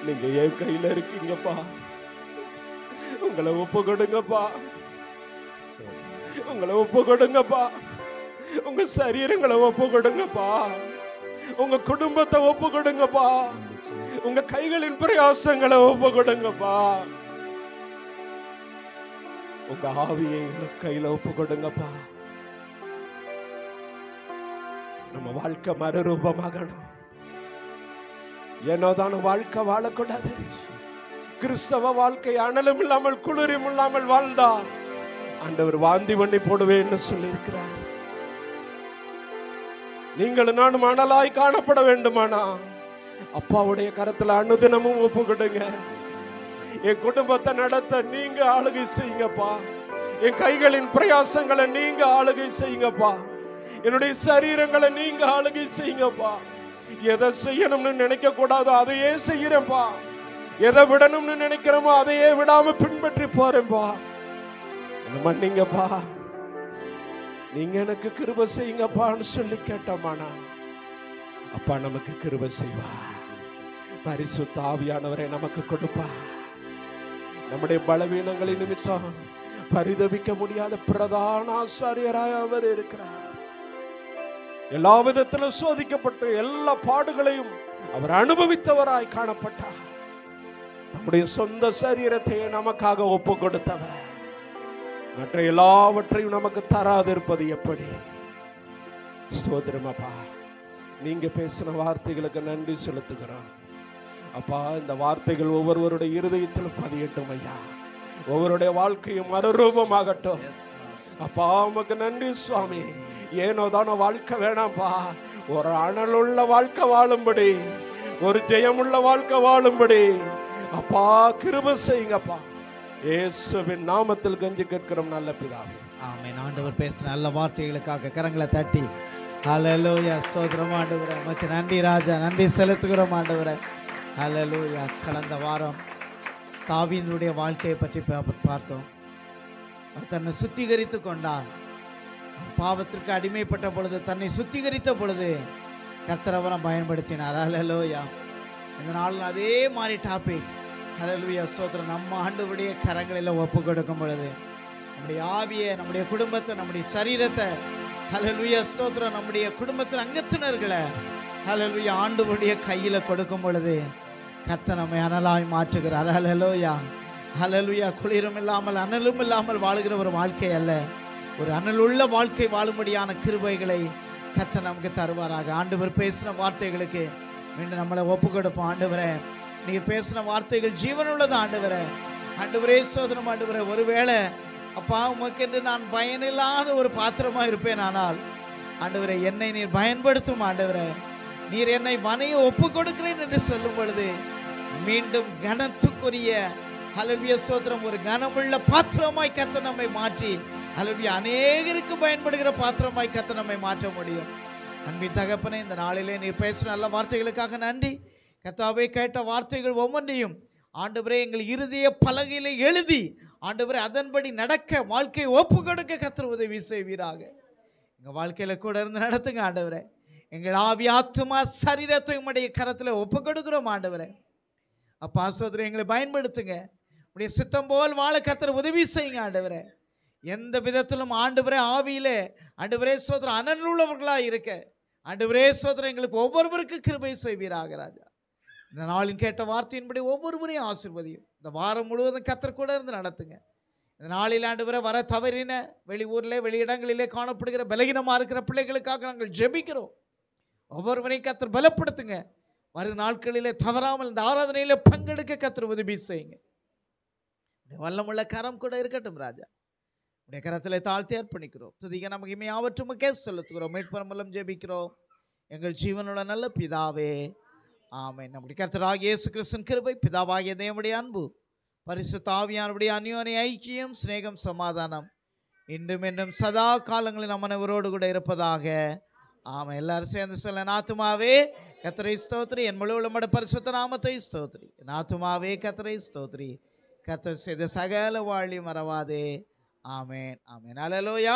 நீங்க என் கையில இருக்கீங்கப்பா. உங்களை ஒப்பு கொடுங்கப்பா, உங்களை ஒப்பு கொடுங்கப்பா, உங்க சரீரங்களை ஒப்பு கொடுங்கப்பா, உங்க குடும்பத்தை ஒப்பு கொடுங்கப்பா, உங்க கைகளின் பிரயாசங்களை ஒப்பு கொடுங்கப்பா, உங்க ஆவியை கையில ஒப்பு கொடுங்கப்பா. நம்ம வாழ்க்கை மறுரூபமாகணும். என்னோதான வாழ்க்கை வாழக்கூடாது. கிறிஸ்தவ வாழ்க்கை அனலும் இல்லாமல் குளிரும் இல்லாமல் வாழ்ந்தா ஆண்டவர் வாந்தி பண்ணி போடுவேன்னு சொல்லி இருக்கிறார். நீங்களும் நானும் அனலாய் காணப்பட வேண்டுமானா அப்பாவுடைய கரத்துல அனுதினமும் ஒப்பு கொடுங்க. என் குடும்பத்தை நடத்த நீங்க ஆளுகை செய்யுங்கப்பா. என் கைகளின் பிரயாசங்களை நீங்க ஆளுகை செய்யுங்கப்பா. என்னுடைய சரீரங்களை நீங்க ஆளுகை செய்யுங்கப்பா. எதை செய்யணும்னு நினைக்க கூடாதோ அதையே செய்யறேன்பா. எதை விடணும்னு நினைக்கிறோமோ அதையே விடாம பின்பற்றி போறேன்பா. என்ன மன்னிங்கப்பா, நீங்க எனக்கு கிருபை செய்யுங்கப்பான்னு சொல்லி கேட்டோமானா அப்பா நமக்கு கிருபை செய்வா. பரிசுத்த ஆவியானவரை நமக்கு கொடுப்பா. நம்முடைய பலவீனங்களின் நிமித்தம் பரிதபிக்க முடியாத பிரதான ஆசாரியராய் அவர் இருக்கிறார். எல்லா விதத்திலும் சோதிக்கப்பட்டு எல்லா பாடுகளையும் அவர் அனுபவித்தவராய் காணப்பட்டார். நம்முடைய சொந்த சரீரத்தை நமக்காக ஒப்பு கொடுத்தவர் மற்ற எல்லாவற்றையும் நமக்கு தராதிருப்பது எப்படி? ஸ்தோத்திரமப்பா, நீங்க பேசின வார்த்தைகளுக்கு நன்றி செலுத்துகிறோம் அப்பா. இந்த வார்த்தைகள் ஒவ்வொருவருடைய இருதயத்திலும் பதியட்டும் ஐயா. ஒவ்வொருடைய வாழ்க்கையும் மறுரூபமாகட்டும் அப்பா. உமக்கு நன்றி சுவாமி. ஏனோதான வாழ்க்கை வேணாம்பா, ஒரு அனலுள்ள வாழ்க்கை வாழும்படி, ஒரு ஜெயமுள்ள வாழ்க்கை வாழும்படி அப்பா கிருபை செய்யுங்கப்பா. இயேசுவின் நாமத்தில் கெஞ்சி கேட்கிறோம் நல்ல பிதாவே, ஆமென். ஆண்டவர் பேசின நல்ல வார்த்தைகளுக்காக கரங்களை தட்டி ஹல்லேலூயா, ஸ்தோத்திரம் ஆண்டவரே. உமக்கு நன்றி ராஜா, நன்றி செலுத்துகிறோம் ஆண்டவரே. ஹல்லேலூயா. கடந்த வாரம் தாவீதுடைய வாழ்க்கையை பற்றி பார்த்தோம். அவர் தன்னை சுத்திகரித்து கொண்டார். பாவத்திற்கு அடிமைப்பட்ட பொழுது, தன்னை சுத்திகரித்த பொழுது கர்த்தர் அவரை பயன்படுத்தினார். ஹல்லேலூயா. இந்த நாள் அதே மாதிரி டாபிக். ஹல்லேலூயா. ஸ்தோத்திரம். நம்ம ஆண்டவருடைய கரங்களில் ஒப்பு கொடுக்கும் பொழுது நம்முடைய ஆவியை, நம்முடைய குடும்பத்தை, நம்முடைய சரீரத்தை, ஹல்லேலூயா ஸ்தோத்திரம், நம்முடைய குடும்பத்தின் அங்கத்தினர்களை ஹல்லேலூயா ஆண்டவருடைய கையில் கொடுக்கும் பொழுது கர்த்தர் நம்மை அனலாய் மாற்றுகிறார். ஹல்லேலூயா. ஹல்லேலூயா. குளிரும் இல்லாமல் அனலும் இல்லாமல் வாழுகிற ஒரு வாழ்க்கை அல்ல, ஒரு அனலுள்ள வாழ்க்கை வாழும்படியான கிருபைகளை கர்த்தர் நமக்கு தருவாராக. ஆண்டவர் பேசின வார்த்தைகளுக்கு மீண்டும் நம்மளை ஒப்பு கொடுப்போம். ஆண்டவரே, நீங்க பேசின வார்த்தைகள் ஜீவனுள்ளது. ஆண்டவரே, ஆண்டவரே சோதனம். ஆண்டவரே, ஒருவேளை அப்பா உமக்கென்று நான் பயனில்லாத ஒரு பாத்திரமா இருப்பேன், ஆனால் ஆண்டவரே என்னை நீர் பயன்படுத்தும். ஆண்டவரே, நீர் என்னை வனைய ஒப்பு கொடுக்கிறேன் என்று சொல்லும் பொழுது மீண்டும் கனத்துக்குரிய ஹல்லேலூயா ஸ்தோத்திரம் ஒரு கனமுள்ள பாத்திரமாய் கர்த்தர் நம்மை மாற்றி ஹல்லேலூயா அநேகருக்கு பயன்படுகிற பாத்திரமாய் கர்த்தர் நம்மை மாற்ற முடியும். அன்பின் தகப்பனே, இந்த நாளிலே நீர் பேசுகிற நல்ல வார்த்தைகளுக்காக நன்றி. கர்த்தாவே, கேட்ட வார்த்தைகள் ஒவ்வொன்றையும் ஆண்டவரே எங்கள் இருதய பலகையிலே எழுதி ஆண்டவரே அதன்படி நடக்க, வாழ்க்கையை ஒப்பு கொடுக்க கர்த்தர் உதவி செய்வீராக. எங்கள் வாழ்க்கையில கூட இருந்து நடத்துங்க ஆண்டவரே. எங்கள் ஆவி, ஆத்துமா, சரீரத்தை உம்முடைய கரத்தில் ஒப்பு கொடுக்கிறோம் ஆண்டவரே. அப்பா சோதரி, எங்களை பயன்படுத்துங்க. உடைய சித்தம் போல் வாழ கர்த்தர் உதவி செய்யுங்க ஆண்டவரே. எந்த விதத்திலும் ஆண்டவரே ஆவியிலே ஆண்டவரே சோதரம் அனலுள்ளவர்களாக இருக்க ஆண்டவரே சோதரம் எங்களுக்கு ஒவ்வொருவருக்கு கிருபை செய்வீராக ராஜா. இந்த நாளின் கேட்ட வார்த்தையின்படி ஒவ்வொருவரையும் ஆசீர்வதியும். இந்த வாரம் முழுவதும் கர்த்தர் கூட இருந்து நடத்துங்க. இந்த நாளில் ஆண்டவரே வர தவறின வெளியூரிலே, வெளியிடங்களிலே காணப்படுகிற பலகீனமாக இருக்கிற பிள்ளைகளுக்காக நாங்கள் ஜெபிக்கிறோம். ஒவ்வொருவரையும் கர்த்தர் பலப்படுத்துங்க. வரும் நாட்களிலே தவறாமல் இந்த ஆராதனையில பங்கெடுக்க கர்த்தர் உதவி செய்யுங்க. வல்லமுள்ள கரம் கூட இருக்கட்டும் ராஜா. உடைய கரத்தில் தாழ்த்தி அர்ப்பணிக்கிறோம். துதிக்க நமக்கு இமையாவற்றுமுக்கே செலுத்துகிறோம். மீட்பர் மூலம் ஜெபிக்கிறோம் எங்கள் ஜீவனுள்ள நல்ல பிதாவே, ஆமென். நம்முடைய கர்த்தராகிய இயேசு கிறிஸ்துவின் கிருபை, பிதாவாகிய தேவனுடைய அன்பு, பரிசுத்த ஆவியானவருடைய அந்யோன்ய ஐக்கியம், சிநேகம், சமாதானம் இன்றும் என்றும் சதா காலங்களில் நம்ம அனைவரோடு கூட இருப்பதாக. ஆமாம். எல்லாரும் சேர்ந்து சொல்ல, என் ஆத்துமாவே கர்த்தரை ஸ்தோத்திரி, என் முழு உள்ளமுடைய பரிசுத்த நாமத்தை ஸ்தோத்திரி. என் ஆத்துமாவே கர்த்தரை ஸ்தோத்திரி, கர்த்தர் செய்த சகல வாழ்வை மறவாதே. ஆமென். ஆமென். அல்லேலூயா.